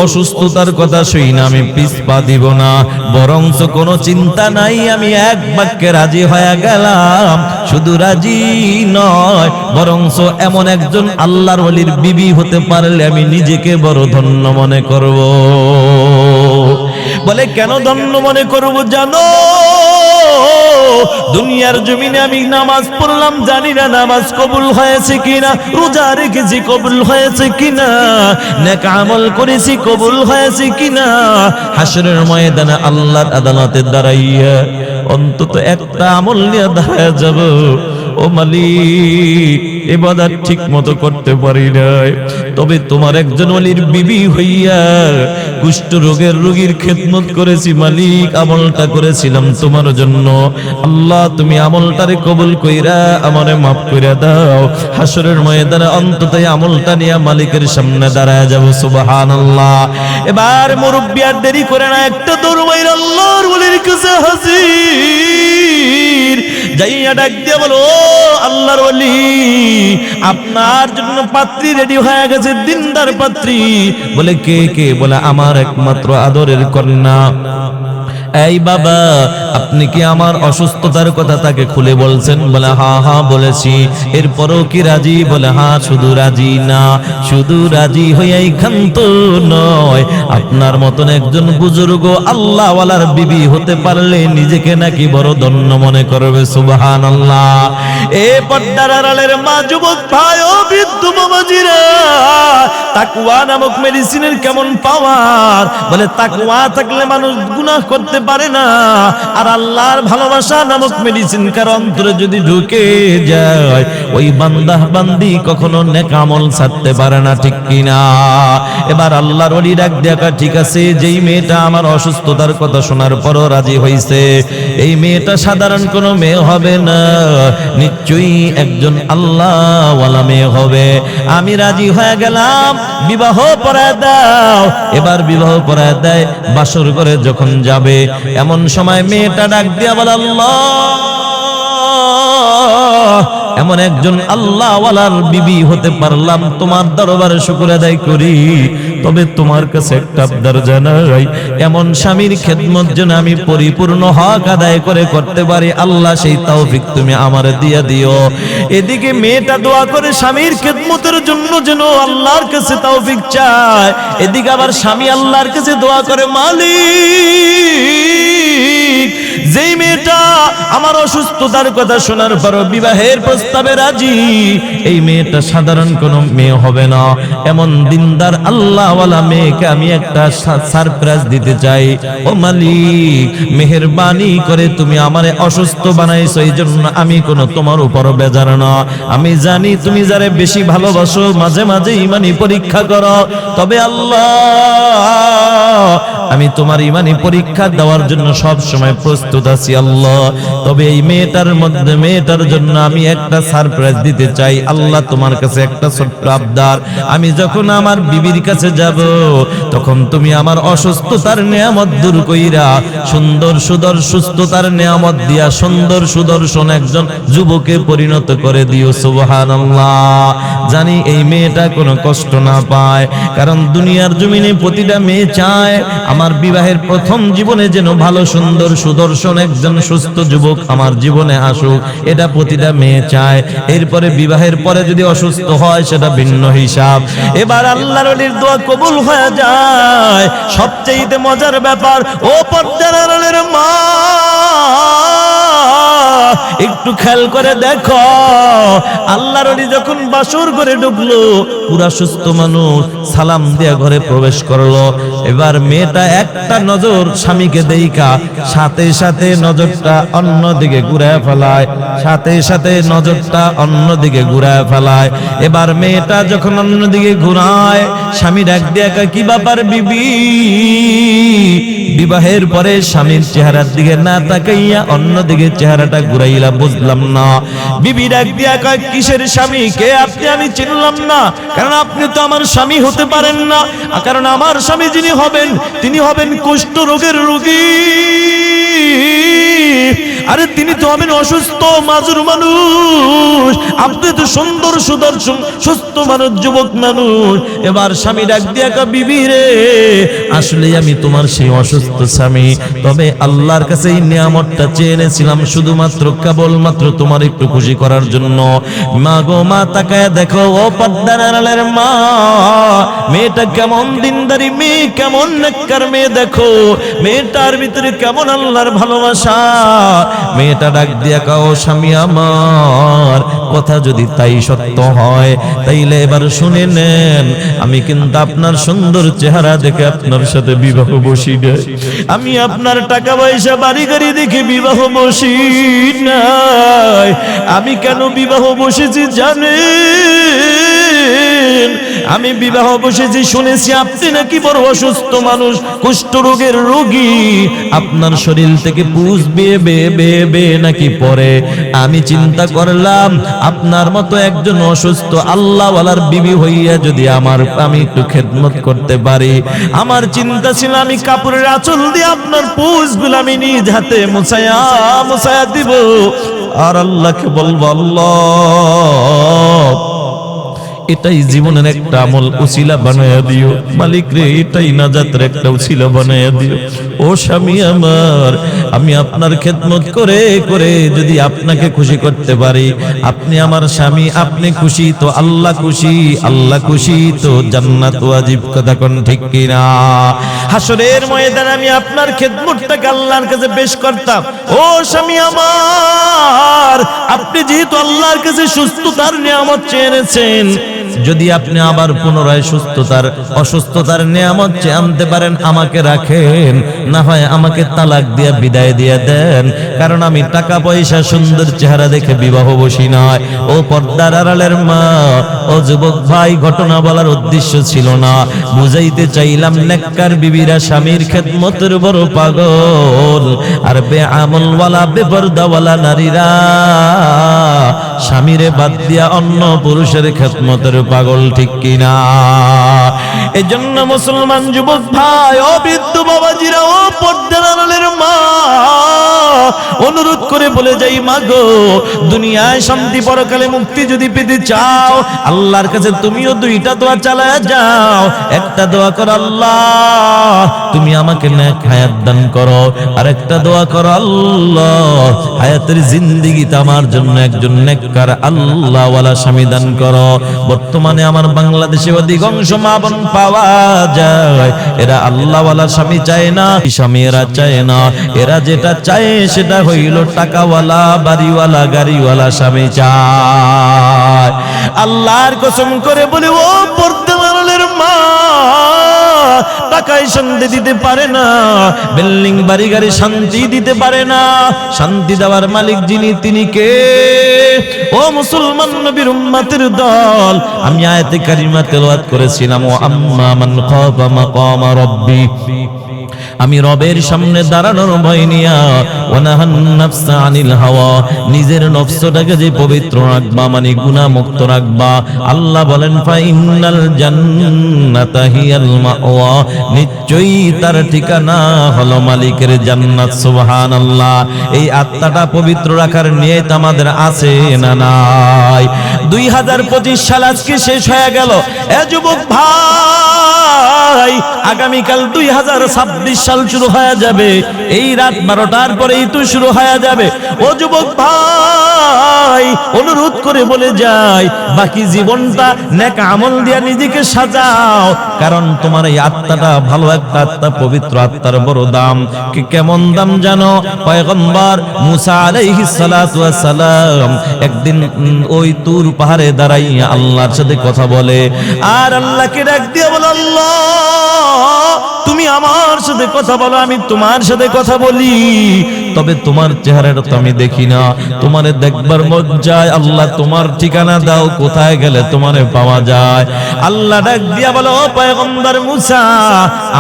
Speaker 1: অসুস্থতার কথা শুই না আমি পিছপা দিব না, বরঞ্চ কোনো চিন্তা নাই, আমি এক বাক্যে রাজি হয়ে গেলাম। শুধু রাজি নয়, বরঞ্চ এমন একজন আল্লাহর ওলির বিবি হতে পারলে আমি নিজেকে বড় ধন্য মনে করব। বলে কেন ধন্য মনে করব জানো? দুনিয়ার জমিনে আমি নামাজ পড়লাম, জানি না নামাজ কবুল হয়েছে কিনা, রোজা রেখেছি কবুল হয়েছে কিনা, নেক আমল করেছি কবুল হয়েছে কিনা। হাসরের ময়দানে আল্লাহর আদালতে দাঁড়াইয়া অন্তত একটা আমল নিয়ে দাঁড়ায় যাব, ও মালিক ইবাদত ঠিক মতো করতে পারি নাই, তবে তোমার একজন ওলির বিবি হইয়া কুষ্ঠ রোগের রোগীর খেদমত করেছি মালিক, আমলটা করেছিলাম তোমার জন্য। আল্লাহ তুমি আমলটারে কবুল কইরা আমারে মাফ কইরা দাও। হাসরের ময়দানে অন্তত এই আমলটা নিয়ে মালিকের সামনে দাঁড়ায় যাব। সুবহানাল্লাহ। এবার মুরব্বি আর দেরি করে না, একটা দৌড় মাইরা আল্লাহর ওলির কাছে হাজির যাইয়া ডাক দিয়া বলো, আল্লাহর ওলি আপনার জন্য পাত্রী রেডি হয়ে গেছে, দিনদার পাত্রী। বলে কে কে? বলে আমার একমাত্র আদরের কন্যা। এই বাবা আপনি কি আমার অসুস্থতার কথা তাকে খুলে বলছেন? বলে হ্যাঁ হ্যাঁ বলেছি। এরপরও কি রাজি? বলে হ্যাঁ, শুধু রাজি না, শুধু রাজি হইয়াই ক্ষান্ত নয়, আপনার মতন একজন বুজুর্গ আল্লাহওয়ালার বিবি হতে পারলে নিজেকে নাকি বড় ধন্য মনে করবে। সুবহানাল্লাহ। এ পর্দার আড়ালের মা, যুবক ভাই ও বৃদ্ধ বাবাজিরা, তাকওয়া নামক মেডিসিনের কেমন পাওয়ার! বলে তাকওয়া থাকলে মানুষ গুনাহ করতে পারে না, আর আল্লাহর ভালোবাসা নামক মেডিসিন কার অন্তরে যদি ঢুকে যায়, ওই বান্দা বান্দি কখনো নেক আমল ছাড়তে পারে না, ঠিক কিনা? এবার আল্লাহর ওলি ডাক দেখা, ঠিক আছে, যেই মেয়েটা আমার অসুস্থতার কথা শোনার পরও রাজি হইছে, এই মেয়েটা সাধারণ কোনো মেয়ে হবে না, নিশ্চয়ই একজন আল্লাহওয়ালা মেয়ে হবে। আমি রাজি হয়ে গেলাম, বিবাহ পড়ায় দাও। এবার বিবাহ পড়ায় দেয়। বাসর ঘরে যখন যাবে, এমন সময় মেয়েটা ডাক দিয়া বলে, আল্লাহ এমন একজন আল্লাহওয়ালার বিবি হতে পারলাম, তোমার দরবারে শুকর আদায় করি। তবে তোমার কাছে একটা আবদার জানাই, এমন স্বামীর খেদমত যেন আমি পরিপূর্ণ হক আদায় করে করতে পারি, আল্লাহ সেই তৌফিক তুমি আমারে দিয়ে দিও। এদিকে মেয়েটা দোয়া করে স্বামীর খেদমতের জন্য যেন আল্লাহর কাছে তৌফিক চায়, এদিকে আবার স্বামী আল্লাহর কাছে দোয়া করে, মালিক যেই মেয়েটা আমার অসুস্থতার কথা শোনার পর বিবাহের প্রস্তাবে রাজি, এই মেয়েটা সাধারণ কোনো মেয়ে হবে না, এমন দিনদার আল্লাহওয়ালা মেয়েকে আমি একটা সারপ্রাইজ দিতে চাই। ও মালিক মেহেরবানি করে তুমি আমারে অসুস্থ বানাইছো, এই জন্য আমি কোনো তোমার উপর বেজার না। আমি জানি তুমি যারে বেশি ভালোবাসো, মাঝে মাঝে ইমানি পরীক্ষা করো, তবে আল্লাহ আমি তোমার ইমানি পরীক্ষা দেওয়ার জন্য সব সময় প্রস্তুত আছি আল্লাহ। তবে এই মেয়েটার জন্য আমি একটা সারপ্রাইজ দিতে চাই আল্লাহ, তোমার কাছে একটা ছোট্ট আবদার। আমি যখন আমার বিবির কাছে যাব, তখন তুমি আমার অসুস্থতার নিয়ামত দূর কইরা সুন্দর সুস্থতার নিয়ামত দিয়া সুন্দর সুদর্শন একজন যুবকে পরিণত করে দিও। সুবহানাল্লাহ। জানি এই মেয়েটা কোনো কষ্ট না পায়, কারণ দুনিয়ার জমিনে প্রতিটা মেয়ে চায় আমার বিবাহের প্রথম জীবনে যেন ভালো সুন্দর সুদর্শন একজন সুস্থ যুবক আমার জীবনে আসুক, এটা প্রতিটা মেয়ে চায়। এরপরে বিবাহের পরে যদি অসুস্থ হয় সেটা ভিন্ন হিসাব। এবার আল্লাহর ওলির দোয়া কবুল হয়ে যায়। সবচেয়ে মজার ব্যাপার, ও পর্দার আড়ালের মা, একটু খেয়াল করে দেখো, আল্লাহর ওলি যখন বাসর ঘরে ঢুকলো, পুরা সুস্থ মানুষ সালাম দিয়া ঘরে প্রবেশ করলো। এবার মেয়েটা একটা নজর স্বামীকে দেইকা সাথে সাথে নজরটা অন্যদিকে ঘুরায় ফেলায়, সাথে সাথে নজরটা অন্যদিকে ঘুরায় ফেলায়। এবার মেয়েটা যখন অন্যদিকে ঘুরায়, স্বামী ডাক দিয়া, কি ব্যাপার বিবি? বিবাহের পরে স্বামীর চেহারার দিকে না তাকাইয়া অন্যদিকে চেহারাটা ঘুরাইলা, বুঝলাম না। বিবি ডাক দিয়া কয়, কিসের স্বামী? কে আপনি? আমি চিনলাম না, কারণ আপনি তো আমার স্বামী হতে পারেন না, কারণ আমার স্বামী যিনি হবেন তিনি হবেন কুষ্ঠ রোগের রোগী। আরে তিনি তো হবেন অসুস্থ মাজুর মানুষ, আপনি তো সুন্দর সুদর্শন সুস্থ মানুষ, যুবক মানুষ। এবার স্বামী ডাক দিয়া কয়, বিবি রে, আসলে আমি তোমার সেই অসুস্থ স্বামী, তবে আল্লাহর কাছে এই নিয়ামতটা চেয়ে এনেছিলাম শুধুমাত্র কেবলমাত্র তোমার একটু খুশি করার জন্য। মা গো মা, তাকায় দেখো ও পর্দার আড়ালের মা, মেয়েটা কেমন দিনদারি মেয়ে, কেমন নেককার মেয়ে, দেখো মেয়েটার ভিতরে কেমন আল্লাহর ভালোবাসা। মেয়েটা ডাক দিয়া কও, স্বামী আমার, কথা যদি তাই সত্য হয় তাইলে এবার শুনে নেন, আমি কিন্তু আপনার সুন্দর চেহারা দেখে আপনার সাথে বিবাহ বসি না, আমি আপনার টাকা পয়সা বাড়ি গাড়ি দেখে বিবাহ বসি নাই। আমি কেন বিবাহ বসেছি জানেন? আমি বিবাহ বসেছি শুনেছি আপনি নাকি বড় অসুস্থ মানুষ, কুষ্ঠ রোগের রোগী, আপনার শরীর থেকে পুষ বেয়ে বেয়ে বেয়ে বেয়ে নাকি পড়ে। আমি চিন্তা করলাম আপনার মতো একজন অসুস্থ আল্লাহওয়ালার বিবি হইয়া যদি আমি একটু খেদমত করতে পারি, আমার চিন্তা ছিল আমি কাপড়ের আঁচল দিয়ে আপনার পুষগুলো আমি নিজ হাতে মুছায়া দিব, আর আল্লাহকে বলবো, আল্লাহ এটাই জীবনের একটা আমল উসিলা বানায়া দিও, মালিক রে এটাই নাজাতের একটা উসিলা বানায়া দিও। ও স্বামী আমার, আমি আপনার খেদমত করে করে যদি আপনাকে খুশি করতে পারি, আপনি আমার স্বামী, আপনি খুশি তো আল্লাহ খুশি, আল্লাহ খুশি তো জান্নাত ওয়াজিব। কথা কোন ঠিক কিনা? হাসরের ময়দানে আমি আপনার খেদমতটাকে আল্লাহর কাছে পেশ করতাম। ও স্বামী আমার, আপনি যেহেতু আল্লাহর কাছে সুস্থতার নিয়ামত চেয়েছেন, যদি আপনি আবার পুনরায় অসুস্থতার নিয়ামত চেয়ে আনতে পারেন, আমাকে রাখেন, না হয় আমাকে তালাক দিয়া বিদায় দিয়ে দেন, কারণ আমি টাকা পয়সা সুন্দর চেহারা দেখে বিবাহ বসি নয়। ও পর্দার আড়ালের মা, ও যুবক ভাই, ঘটনা বলার উদ্দেশ্য ছিল না, বুঝাইতে চাইলাম নেককার বিবিরা স্বামীর খেদমতের বড় পাগল, আর বেআমলওয়ালা বেপরদাওয়ালা নারীরা স্বামীরে বাদ দিয়া অন্য পুরুষের খেদমতের পাগল, ঠিক কিনা? এজন্য মুসলমান যুবক ভাই, ও বৃদ্ধ বাবাজিরা, ও পর্দার আড়ালের মা, অনুরোধ করে বলে যাই, মা গো, দুনিয়ায় শান্তি পরকালে মুক্তি যদি পেতে চাও, আল্লাহর কাছে তুমিও দুইটা দোয়া চালায়া যাও। একটা দোয়া করো, আল্লাহ তুমি আমাকে নেক হায়াত দান করো, আর একটা দোয়া করো, আল্লাহ হায়াতের জিন্দেগিতে আমার জন্য একজন নেককার আল্লাহওয়ালা স্বামী দান করো। বর্তমানে আমার বাংলাদেশে অধিকাংশ মা বোন পাওয়া যায়, এরা আল্লাহওয়ালা স্বামী চায় না, স্বামী এরা চায় না, এরা যেটা চায় সেটা হইল টাকাওয়ালা বাড়িওয়ালা গাড়িওয়ালা স্বামী চায়। আল্লাহর কসম করে বলি, ও পর্দার মা, টাকায় শান্তি দিতে পারে না, বিল্ডিং বাড়ি গাড়ি শান্তি দিতে পারে না, শান্তি দেওয়ার মালিক যিনি তিনি কে? ও মুসলমান নবীর উম্মতের দল, আমি আয়াতে কারিমা তেলাওয়াত করেছিলাম, ও আম্মা মান খাফা মাকাম রাব্বি, আমি রবের সামনে দাঁড়ানোর ভয় নিয়া, ওয়ানাহান নাফসা আনিল হাওয়া, নিজের নফসটাকে যে পবিত্র রাখবা, মানে গুনাহ মুক্ত রাখবা। আল্লাহ বলেন, ফা ইন্নাল জান্নাতা হিয়াল মাওয়া, নিশ্চয়ই তার ঠিকানা হলো মালিকের জান্নাত। সুবহানাল্লাহ। এই আত্মাটা পবিত্র রাখার নিয়ত আমাদের আছে না নাই? 2025 সাল আজকে শেষ হয়ে গেল। এ যুবক ভাই, আগামীকাল 2026 সাল শুরু হয়ে যাবে, এই রাত 12টার পরেই তো শুরু হয়ে যাবে। ও যুবক ভাই, অনুরোধ করে বলে যাই, বাকি জীবনটা নেক আমল দিয়া নিজেকে সাজাও, কারণ তোমার এই আত্মাটা ভালো একটা আত্মা, পবিত্র আত্মার বড় দাম। কেমন দাম জানো? পয়গম্বর মুসা আলাইহিস সালাতু ওয়াস সালাম একদিন ওই তুর পাহাড়ে দাঁড়াইয়া আল্লাহর সাথে কথা বলে, আর আল্লাহকে ডাক দিয়ে বলে, আল্লাহ তুমি আমার সাথে কথা বলো, আমি তোমার সাথে কথা বলি, তবে তোমার চেহারাটা তো আমি দেখি না, তোমারে দেখবার মন চায়, আল্লাহ তোমার ঠিকানা দাও, কোথায় গেলে তোমারে পাওয়া যায়। আল্লাহ ডাক দিয়া বলো, ও পয়গম্বর মুসা,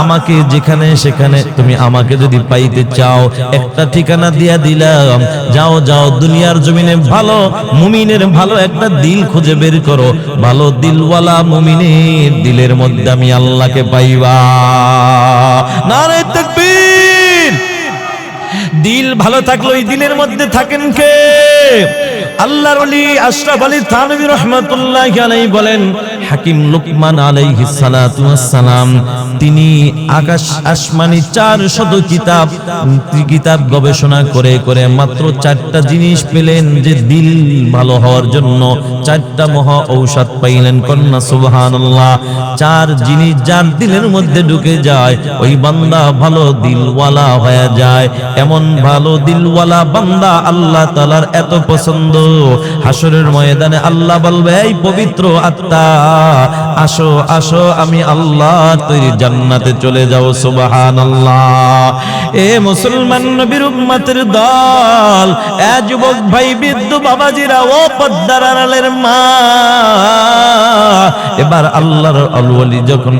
Speaker 1: আমাকে যেখানে সেখানে তুমি আমাকে যদি পাইতে চাও, একটা ঠিকানা দিয়া দিলাম, যাও যাও দুনিয়ার জমিনে ভালো মুমিনের ভালো একটা দিল খুঁজে বের করো, ভালো দিলওয়ালা মুমিনের দিলের মধ্যে আমি আল্লাহকে পাইবা। নারে তাকবীর। দিল ভালো থাকলে ওই দিলের মধ্যে থাকেন কে? আল্লাহর ওলি আশরাফ আলী থানভী রাহমাতুল্লাহি আলাইহি বলেন, হাকিম লুকমান আলাইহিস সালাতু ওয়াস সালাম তিনি আকাশ আসমানি 400 কিতাব গবেষণা করে করে মাত্র 4টা জিনিস পেলেন, যে দিল ভালো হওয়ার জন্য 4টা মহা ঔষধ পাইলেন। কন্যা সুবহানাল্লাহ। 4 জিনিস যার দিলের মধ্যে ঢুকে যায় ওই বান্দা ভালো দিলওয়ালা হয়ে যায়। এমন ভালো দিলওয়ালা বান্দা আল্লাহ তাআলার এত পছন্দ, হাসরের ময়দানে আল্লাহ বলবে, এই পবিত্র আত্মা আসো আসো, আমি আল্লাহ তৈরি জান্নাতে চলে যাও। সুবহানাল্লাহ। এ মুসলমান নবীর উম্মতের দল, এ যুবক ভাই, বৃদ্ধ বাবাজিরা, ও পদ্মার আড়ালের মা, এবার আল্লাহর ওলি যখন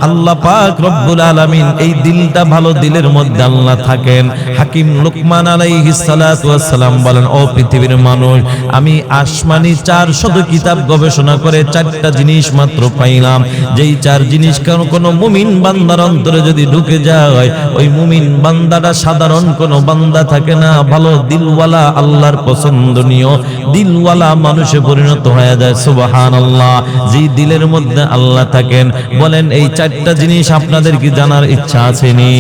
Speaker 1: আল্লাহ পাক রব্বুল আলামিন এই দিলটা ভালো দিলের মধ্যে আল্লাহ থাকেন। হাকিম লুকমান আলাইহিস সালাতু ওয়াস সালাম বলেন, ও পৃথিবীর মানুষ, আমি আসমানি 400 কিতাব গবেষণা করে 4টা জিনিস মাত্র পাইলাম, যেই 4 জিনিস কোন মুমিন বান্দার অন্তরে যদি ঢুকে যায় ওই মুমিন বান্দাটা সাধারণ কোন বান্দা থাকে না, ভালো দিলওয়ালা আল্লাহর পছন্দনীয় দিলওয়ালা মানুষে পরিণত হয়ে যায়। সুবহানাল্লাহ। যেই দিলের মধ্যে আল্লাহ থাকেন, বলেন এই 4টা জিনিস আপনাদের কি জানার ইচ্ছা আছে নি?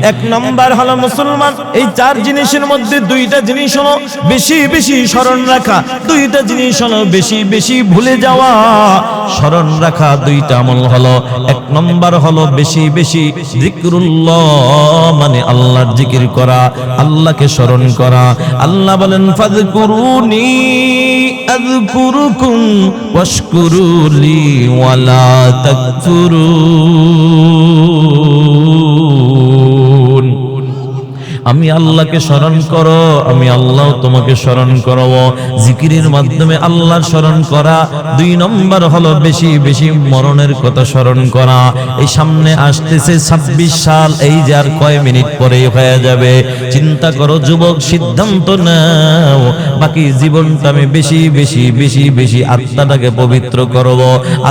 Speaker 1: 1 নাম্বার হলো মুসলমান, এই 4 জিনিসের মধ্যে 2টা জিনিস হলো বেশি বেশি স্মরণ রাখা, 2টা জিনিস হলো বেশি বেশি ভুলে যাওয়া। স্মরণ রাখা 2টা আমল হলো, 1 নাম্বার হলো বেশি বেশি যিকরুল্লাহ, মানে আল্লাহর জিকির করা, আল্লাহকে স্মরণ করা। আল্লাহ বলেন, ফাযকুরুনি আযকুরুকুম ওয়াশকুরুলি ওয়ালা তাকফুরুন। আমি আল্লাহকে স্মরণ করো, আমি আল্লাহ তোমাকে স্মরণ করব। জিকিরের মাধ্যমে আল্লাহর স্মরণ করা। 2 নম্বর হলো বেশি বেশি মরণের কথা স্মরণ করা। এই সামনে আসতেছে 26 সাল, এই যে আর কয় মিনিট পরেই হয়ে যাবে। চিন্তা করো যুবক, সিদ্ধান্ত নাও বাকি জীবনটা আমি বেশি বেশি বেশি বেশি আত্মাটাকে পবিত্র করব।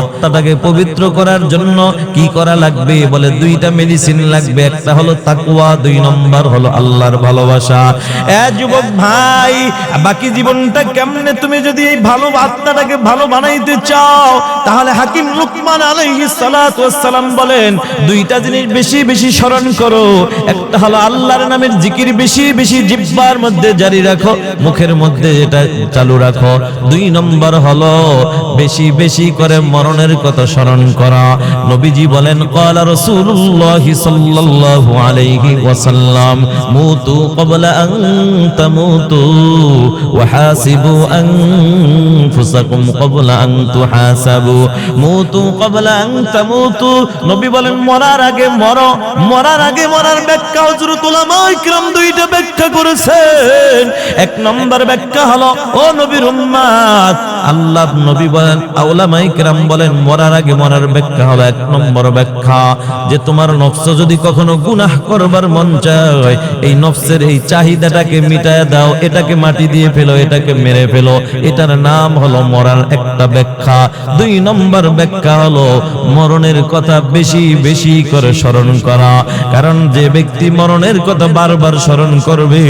Speaker 1: আত্মাটাকে পবিত্র করার জন্য কি করা লাগবে? বলে 2টা মেডিসিন লাগবে। একটা হলো তাকওয়া, 2 নম্বর হলো আল্লাহর ভালোবাসা। এ যুবক ভাই, বাকি জীবনটা কেমনে তুমি যদি এই ভালো আত্মাটাকে ভালো বানাইতে চাও, তাহলে হাকিম লুকমান আলাইহিস সালাতু ওয়াস সালাম বলেন, 2টা জিনিস বেশি বেশি স্মরণ করো। একটা হলো আল্লাহর নামের জিকির বেশি বেশি জিহ্বার মধ্যে জারি রাখো, মুখের মধ্যে এটা চালু রাখো। 2 নম্বর হলো বেশি বেশি করে মরণের কথা স্মরণ করা। নবীজি বলেন, ক্বালা রাসূলুল্লাহ সাল্লাল্লাহু আলাইহি ওয়াসাল্লাম, মুতু ক্বাবলা আন তামুতু ওয়া হাসিবু আনফুসাকুম ক্বাবলা আন তুহাসাবু। মুতু ক্বাবলা আন তামুতু, নবী বলেন মরার আগে মরো। মরার আগে মরার ব্যাখ্যা হযরত উলামায়ে কিরাম 2টা ব্যাখ্যা করেছেন। 1 নম্বর ব্যাখ্যা হলো, ও নবীর উম্মত, আল্লাহ নবী বলেন, উলামায়ে কিরাম বলেন মরার আগে মরার ব্যাখ্যা হলো 1 নম্বর ব্যাখ্যা, যে তোমার নফস যদি কখনো গুনাহ করবার মন চায়, এই নফসের এই চাহিদাটাকে মিটায় দাও, এটাকে মাটি দিয়ে ফেলো, এটাকে মেরে ফেলো। এটার নাম হলো মরার একটা ব্যাখ্যা। 2 নম্বর ব্যাখ্যা হলো মরণের কথা বেশি বেশি করে স্মরণ করা। কারণ যে ব্যক্তি মরণের কথা বারবার স্মরণ করবে,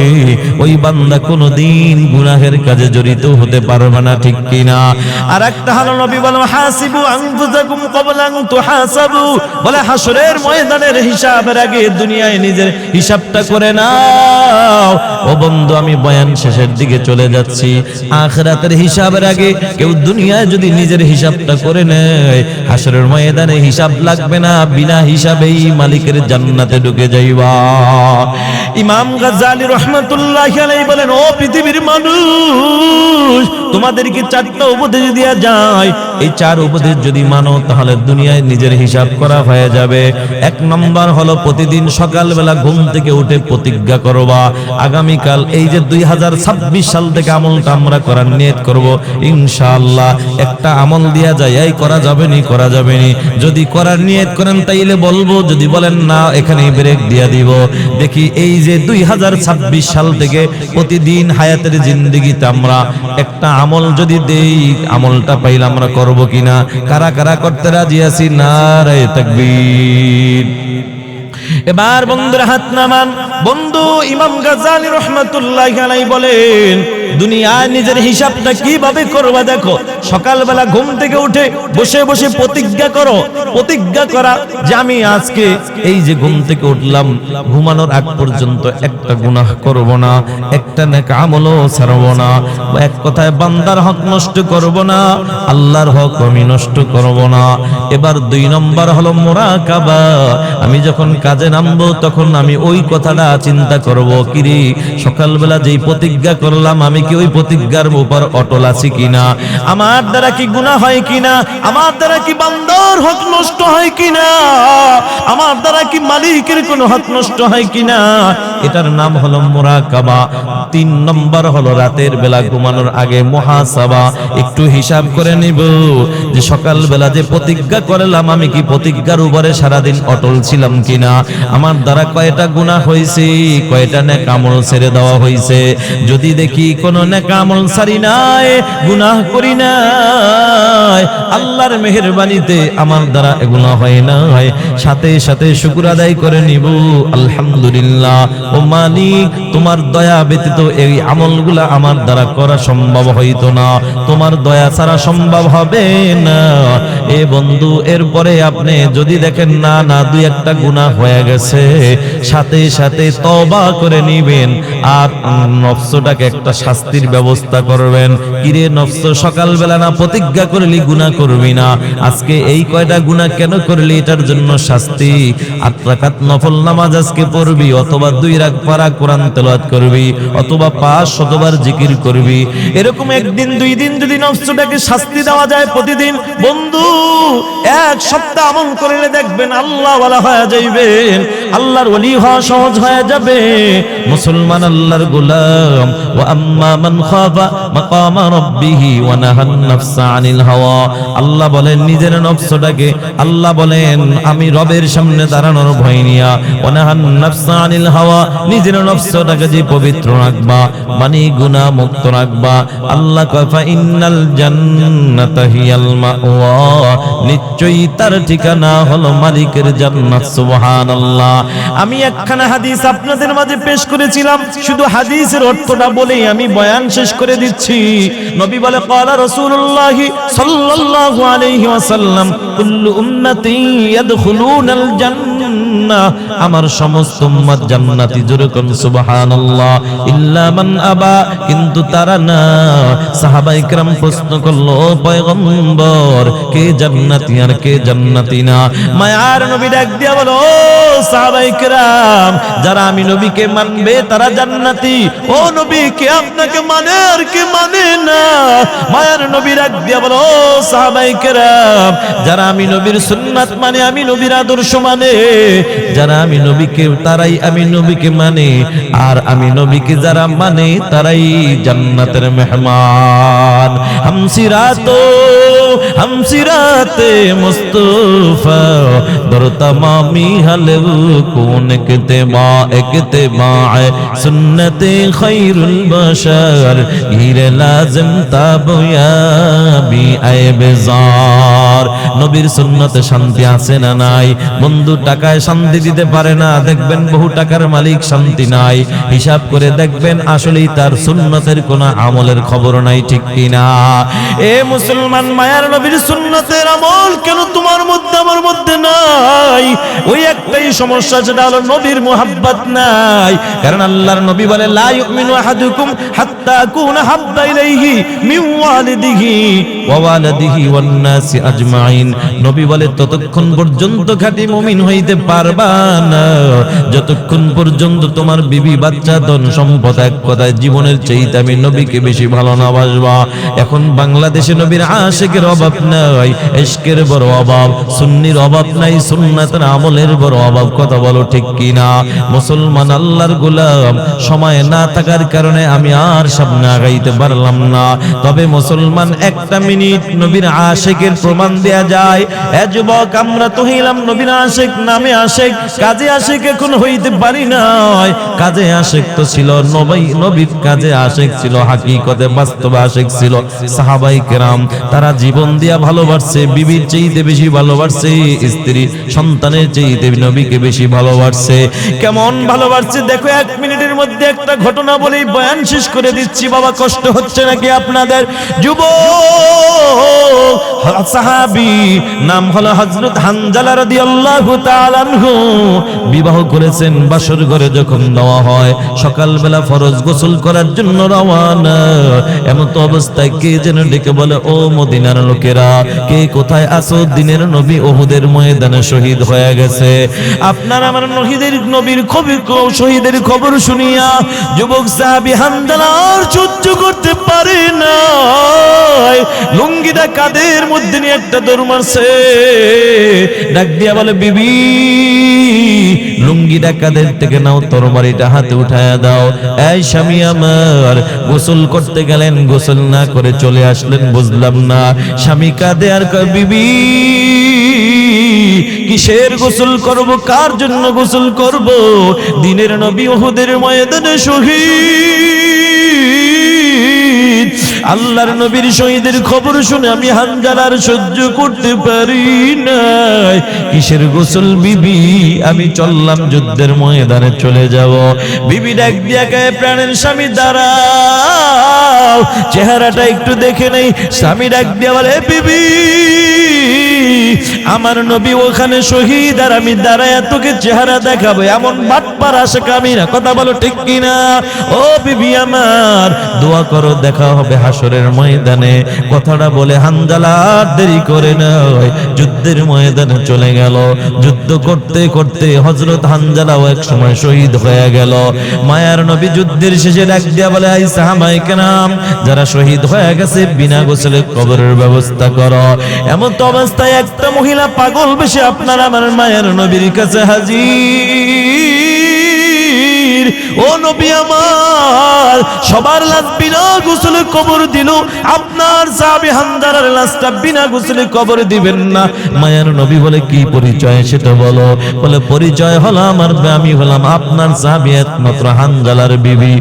Speaker 1: ওই বান্দা কোনোদিন গুনাহের কাজে জড়িত হতে পারবে না, ঠিক কিনা? আর একটা হলো নবী বলেন, হাসিবু আনফুসাকুম ক্বাবলা আন তুহাসাবু, বলে হাসরের ময়দানের হিসাবের আগে দুনিয়ায় নিজের হিসাবটা করে নাও। ও বন্ধু, আমি বয়ান শেষের দিকে চলে যাচ্ছি। আখিরাতের হিসাবের আগে কেউ দুনিয়ায় যদি নিজের হিসাবটা করে নেয়, হাসরের ময়দানে হিসাব লাগবে না, বিনা হিসাবেই মালিকের জান্নাতে ঢুকে যাইবা। ইমাম গাজ্জালী রাহমাতুল্লাহি আলাইহি বলেন, ও পৃথিবীর মানুষ, তোমাদেরকে 4টা উপদেশ দেয়া যায়। এই 4 উপদেশ যদি মানো, তাহলে দুনিয়ায় নিজের হিসাব করা হয়ে যাবে। 1 নম্বর হলো প্রতিদিন সকালবেলা ঘুম থেকে উঠে প্রতিজ্ঞা করবা, আগামীকাল এই যে 2026 সাল থেকে আমলটা আমরা করার নিয়ত করব ইনশাআল্লাহ। একটা আমল দেয়া যায়, এই করা যাবে নি, করা যাবে নি। যদি করার নিয়ত করেন তাইলে বলবো, যদি বলেন না, এখানেই ব্রেক দিয়া দিব। দেখি এই যে 2026 সাল থেকে প্রতিদিন হায়াতের জিন্দেগিতে আমরা একটা আমল যদি দেই, আমলটা পাইলে আমরা করব কিনা? কারা কারা করতে রাজি আছি? নারে তাকবীর। এবার বন্ধুরা হাত নামান। বন্ধু ইমাম গাজ্জালী রাহমাতুল্লাহি আলাইহি বলেন, দুনিয়ায় নিজের হিসাবটা কিভাবে করবা দেখো। সকালবেলা ঘুম থেকে উঠে বসে বসে প্রতিজ্ঞা করো, প্রতিজ্ঞা করা যে আমি আজকে এই যে ঘুম থেকে উঠলাম, ঘুমানোর আগ পর্যন্ত একটা গুনাহ করব না, একটা নেক আমলও ছাড়ব না, এক কথায় বান্দার হক নষ্ট করব না, আল্লাহর হক আমি নষ্ট করব না। এবার 2 নম্বর হলো মুরাকাবা। আমি যখন কাজে নামবো তখন আমি ওই কথাটা চিন্তা করব, কিরে সকালবেলা যেই প্রতিজ্ঞা করলাম আমি কি ওই প্রতিজ্ঞার উপর অটল আছি কিনা, আমার দ্বারা কি গুনাহ হয় কিনা, আমার দ্বারা কি বান্দার হক নষ্ট হয় কিনা, আমার দ্বারা কি মালিকের কোনো হক নষ্ট হয় কিনা। এটার নাম হলো মুরাকাবা। 3 নম্বর হলো রাতের বেলা ঘুমানোর আগে মুহাসাবা, একটু হিসাব করে নিব যে সকালবেলা যে প্রতিজ্ঞা করলাম আমি কি প্রতিজ্ঞার উপরে সারাদিন অটল ছিলাম কিনা, আমার দ্বারা কয়টা গুনাহ হয়েছে, কয়টা নেক আমল ছেড়ে দেওয়া হয়েছে। যদি দেখি কোন নেক আমল ছাড়ি নাই, গুনাহ করি নাই, আল্লাহর মেহেরবানিতে আমার দ্বারা এগুলো হয় না, সাথে সাথে শুকর আদায় করে নিব, আলহামদুলিল্লাহ ও মালিক তোমার দয়া ব্যতীত এই আমলগুলা আমার দ্বারা করা সম্ভব হইতো না, তোমার দয়া ছাড়া সম্ভব হবে না। এ বন্ধু এরপরে আপনি যদি দেখেন না না 2-1টা গুনাহ হয়ে গেছে, সাথে সাথে তওবা করে নিবেন আর নফসটাকে একটা শাস্তির ব্যবস্থা করবেন। কিরে নফস, সকালবেলা না প্রতিজ্ঞা করলি গুনাহ করবি না, আজকে এই কয়টা গুনাহ কেন করলি, এটার জন্য শাস্তি। 8 রাকাত নফল নামাজ আজকে পড়বি, অথবা 2 রাকাত পারা কোরআন তেলাওয়াত করবি, অথবা 5 শতবার জিকির করবি। এরকম 1 দিন 2 দিন যদি নফসটাকে শাস্তি দেওয়া যায় প্রতিদিন, বন্ধু 1 সপ্তাহ আমল করলে দেখবেন আল্লাহ ওয়ালা হয়ে যাইবেন, আল্লাহর ওলি হওয়া সহজ হয়ে যাবে। মুসলমান আল্লাহর গোলাম। ওয়া আম্মা মান খাফা মাকামা রাব্বিহি ওয়া নাহান নাফসা আনিল হাওয়া। আল্লাহ বলেন নিজের নফসটাকে, আল্লাহ বলেন আমি রবের সামনে দাঁড়ানোর ভয় নিয়া, ওয়া নাহান নাফসা আনিল হাওয়া, নিজের নফসটাকে যে পবিত্র রাখবা, মানে গুনাহ মুক্ত রাখবা। আল্লাহ কয় ফা ইন্নাল জান্নাতা হিয়াল মাওয়া, নিশ্চয়ই তার ঠিকানা হলো মালিকের জান্নাত। সুবহানাল্লাহ। আমি একখানা হাদিস আপনাদের মাঝে পেশ করেছিলাম, শুধু হাদিসের অর্থটা বলেই আমি বয়ান শেষ করে দিচ্ছি। নবী বলে ক্বালা রাসূলুল্লাহ সাল্লাল্লাহু আলাইহি ওয়াসাল্লাম কুল্লু উম্মতি ইয়াদখুলুনাল জান্নাহ, আমার সমস্ত উম্মত জান্নাতি। জোরে কোন সুবহানাল্লাহ। ইল্লা মান আবা, কিন্তু তারা না। সাহাবায়ে কেরাম প্রশ্ন করলো পয়গম্বর কে জান্নাতি আর কে জান্নাতি না? মায়ার নবী ডাক দিয়া বলো সাহাবায়ে কেরাম, যারা আমি নবীকে মানবে তারা জান্নাতি। ও নবী কে আপনাকে মানে আর কে মানে না? মায়ার নবী ডাক দিয়া বলো সাহাবায়ে কেরাম, যারা আমি নবীর সুন্নাত মানে, আমি নবীর আদর্শ মানে, যারা আমি নবীকে তারাই আমি নবীকে মানে, আর আমি নবীকে যারা মানে তারাই জান্নাতের মেহমান। हमसिराते मुस्तफा दर तमामी हलव कौन इक्तिबा सुन्नते खैरुल बशर हीर लाजिम ताबयाबी बेजार। নবীর সুন্নতে শান্তি আছে না নাই? বন্ধু টাকায় শান্তি দিতে পারে না, দেখবেন বহু টাকার মালিক শান্তি নাই, হিসাব করে দেখবেন আসলেই তার সুন্নতের কোনো আমলের খবর নাই, ঠিক কিনা? এ মুসলমান, মায়ার নবীর সুন্নতের আমল কেন তোমার মধ্যে আমার মধ্যে নাই? ওই একটাই সমস্যা, সেটা হলো নবীর মুহাব্বত নাই। কারণ আল্লাহর নবী বলে লা ইউমিনু আহাদুকুম হাত্তা আকুনা হাব্বা ইলাইহি মিন ওয়ালিদিহি ওয়া ওয়ালাদিহি ওয়ান নাসি আজমাইন। নবী বলে ততক্ষণ পর্যন্ত খাঁটি মুমিন হইতে পারবা না যতক্ষণ পর্যন্ত তোমার বিবি বাচ্চা ধন সম্পদ, এক কথায় জীবনের চাইতে আমি নবীকে বেশি ভালো না বাসবা। এখন বাংলাদেশে নবীর আশিকের অভাব নাই, ইশকের বড় অভাব, সুন্নির অভাব নাই, সুন্নাতের আমলের বড় অভাব। কথা বলো ঠিক কিনা? মুসলমান আল্লাহর গোলাম, সময় না থাকার কারণে আমি আর সামনে আগাইতে পারলাম না। তবে মুসলমান একটা মিনিট নবীর আশিকের প্রমাণ দেয়া যায়। এ যুবক, আমরা তো হইলাম নবীর আশিক, নামে আশিক, কাজে আশিক এখন হইতে পারি না। কাজে আশিক তো ছিল নবীর কাজে আশিক ছিল, হাকিকতে বাস্তবে আশিক ছিল সাহাবায়ে কেরাম। তারা জীবন দিয়া ভালোবাসছে, বিবির চাইতে বেশি ভালোবাসছে, স্ত্রী সন্তানের চাইতে নবীকে বেশি ভালোবাসছে। কেমন ভালোবাসছে দেখো। 1 মিনিটের মধ্যে একটা ঘটনা বলি, বয়ান শেষ করে দিচ্ছি। বাবা, কষ্ট হচ্ছে নাকি আপনাদের? যুবক সাহাবী, নাম হলো হযরত হানজালা রাদিয়াল্লাহু তাআলা আনহু, বিবাহ করেছেন। বাসর ঘরে যখন দেওয়া হয়, সকালবেলা ফরজ গোসল করার জন্য রওনা। এমন তো অবস্থায় কে যেন ডেকে বলে, ও মদিনার লোকেরা, কে কোথায় আছো? দিনের নবী উহুদের ময়দানে শহীদ হয়ে গেছে। আপনার আমার নবীর শহীদের খবর শুনিয়া যুবক সাহাবী হানজালা আর সহ্য করতে পারে না। লুঙ্গিটা কাঁধের মধ্যে নিয়ে একটা দৌড় মারছে, ডাক দিয়া বলে, বিবি লুঙ্গিটা কাঁধের থেকে নাও, তরবারিটা হাতে উঠায়া দাও। এই স্বামী আমার, গোসল করতে গেলেন, গোসল না করে চলে আসলেন, বুঝলাম না। স্বামী কাঁদে আর কয়, বিবি কিসের গোসল করব, কার জন্য গোসল করব? দিনের নবী উহুদের ময়দানে শহীদ। আল্লাহর নবীর শহীদের খবর শুনে আমি হানজালার সহ্য করতে পারি না। কিসের গোসল বিবি, আমি চললাম যুদ্ধের ময়দানে চলে যাব। বিবি ডাক দিয়া কয়, প্রাণের স্বামী দাঁড়াও, চেহারাটা একটু দেখে নেই। স্বামী ডাক দিয়া বলে, বিবি আমার নবী ওখানে শহীদ, আর আমি দাঁড়ায় তোকে চেহারা দেখাবো, এমন বাটপার আশিক আমি না। কথা বলো ঠিক কিনা? ও বিবি আমার, দোয়া করো, দেখা হবে হাসরের ময়দানে। কথাটা বলে হানজালা দেরি করে নয়, যুদ্ধের ময়দানে চলে গেল। যুদ্ধ করতে করতে হযরত হানজালাও এক সময় শহীদ হয়ে গেল। মায়ার নবী যুদ্ধের শেষে ডাক দিয়া বলে, আই সাহাবায়ে কেরাম, যারা শহীদ হয়ে গেছে বিনা গোসলে কবরের ব্যবস্থা করো। এমন তো অবস্থায় একটা মহিলা পাগল বেশে আপনার আমার মায়ের নবীর কাছে হাজির। ও নবী আমার, সবার লাশ বিনা গোসলে কবর দিল, আপনার সাহাবী হানজালার লাশটা বিনা গোসলে কবর দিবেন না। মায়ের নবী বলে, কি পরিচয় সেটা বলো। বলে, পরিচয় হলো আমার, আমি হলাম আপনার সাহাবী একমাত্র হানজালার বিবি।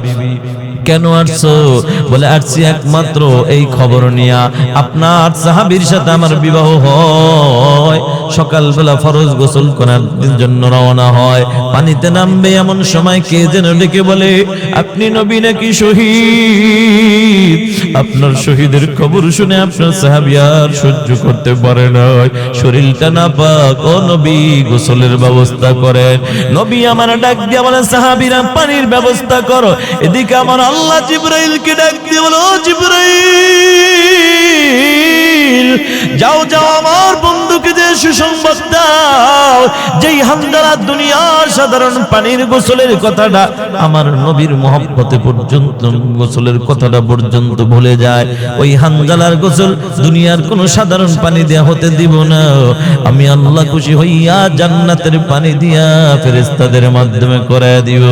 Speaker 1: কেন আসছো? বলে, আসছি একমাত্র এই খবর নিয়া আপনার সাহাবীর সাথে আমার বিবাহ হয়। সকালবেলা ফরজ গোসল করার জন্য রওনা হয়, পানিতে নামবে এমন সময় কে যেন ডেকে বলে, আপনি নবী নাকি শহীদ? আপনার শহীদের খবর শুনে আপনার সাহাবী আর সহ্য করতে পারে না, শরীরটা নাপাক। ও নবী, গোসলের ব্যবস্থা করেন। নবী আমার ডাক দিয়া বলে, সাহাবীরা পানির ব্যবস্থা করো। এদিকে আমার আল্লাহ জিবরাইলকে ডাক দিয়ে বলো, জিবরাইল যাও যাও, আমার বন্ধুকে যে সুসংবাদ দাও, যেই হানজালা দুনিয়ার সাধারণ পানির গোসলের কথাটা আমার নবীর মহব্বতে পর্যন্ত গোসলের কথাটা পর্যন্ত ভুলে যায়, ওই হানজালার গোসল দুনিয়ার কোনো সাধারণ পানি দেয়া হতে দিব না। আমি আল্লাহ খুশি হইয়া জান্নাতের পানি দিয়া ফেরেশতাদের মাধ্যমে করে দিব।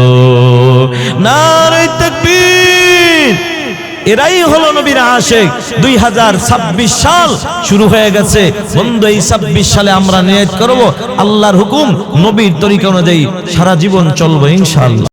Speaker 1: নারে তাকবীর! এরাই হলো নবীর আশিক। 2026 সাল শুরু হয়ে গেছে বন্ধু। এই 26 সালে আমরা নিয়ত করব, আল্লাহর হুকুম নবীর তরিকা অনুযায়ী সারা জীবন চলবো ইনশাআল্লাহ।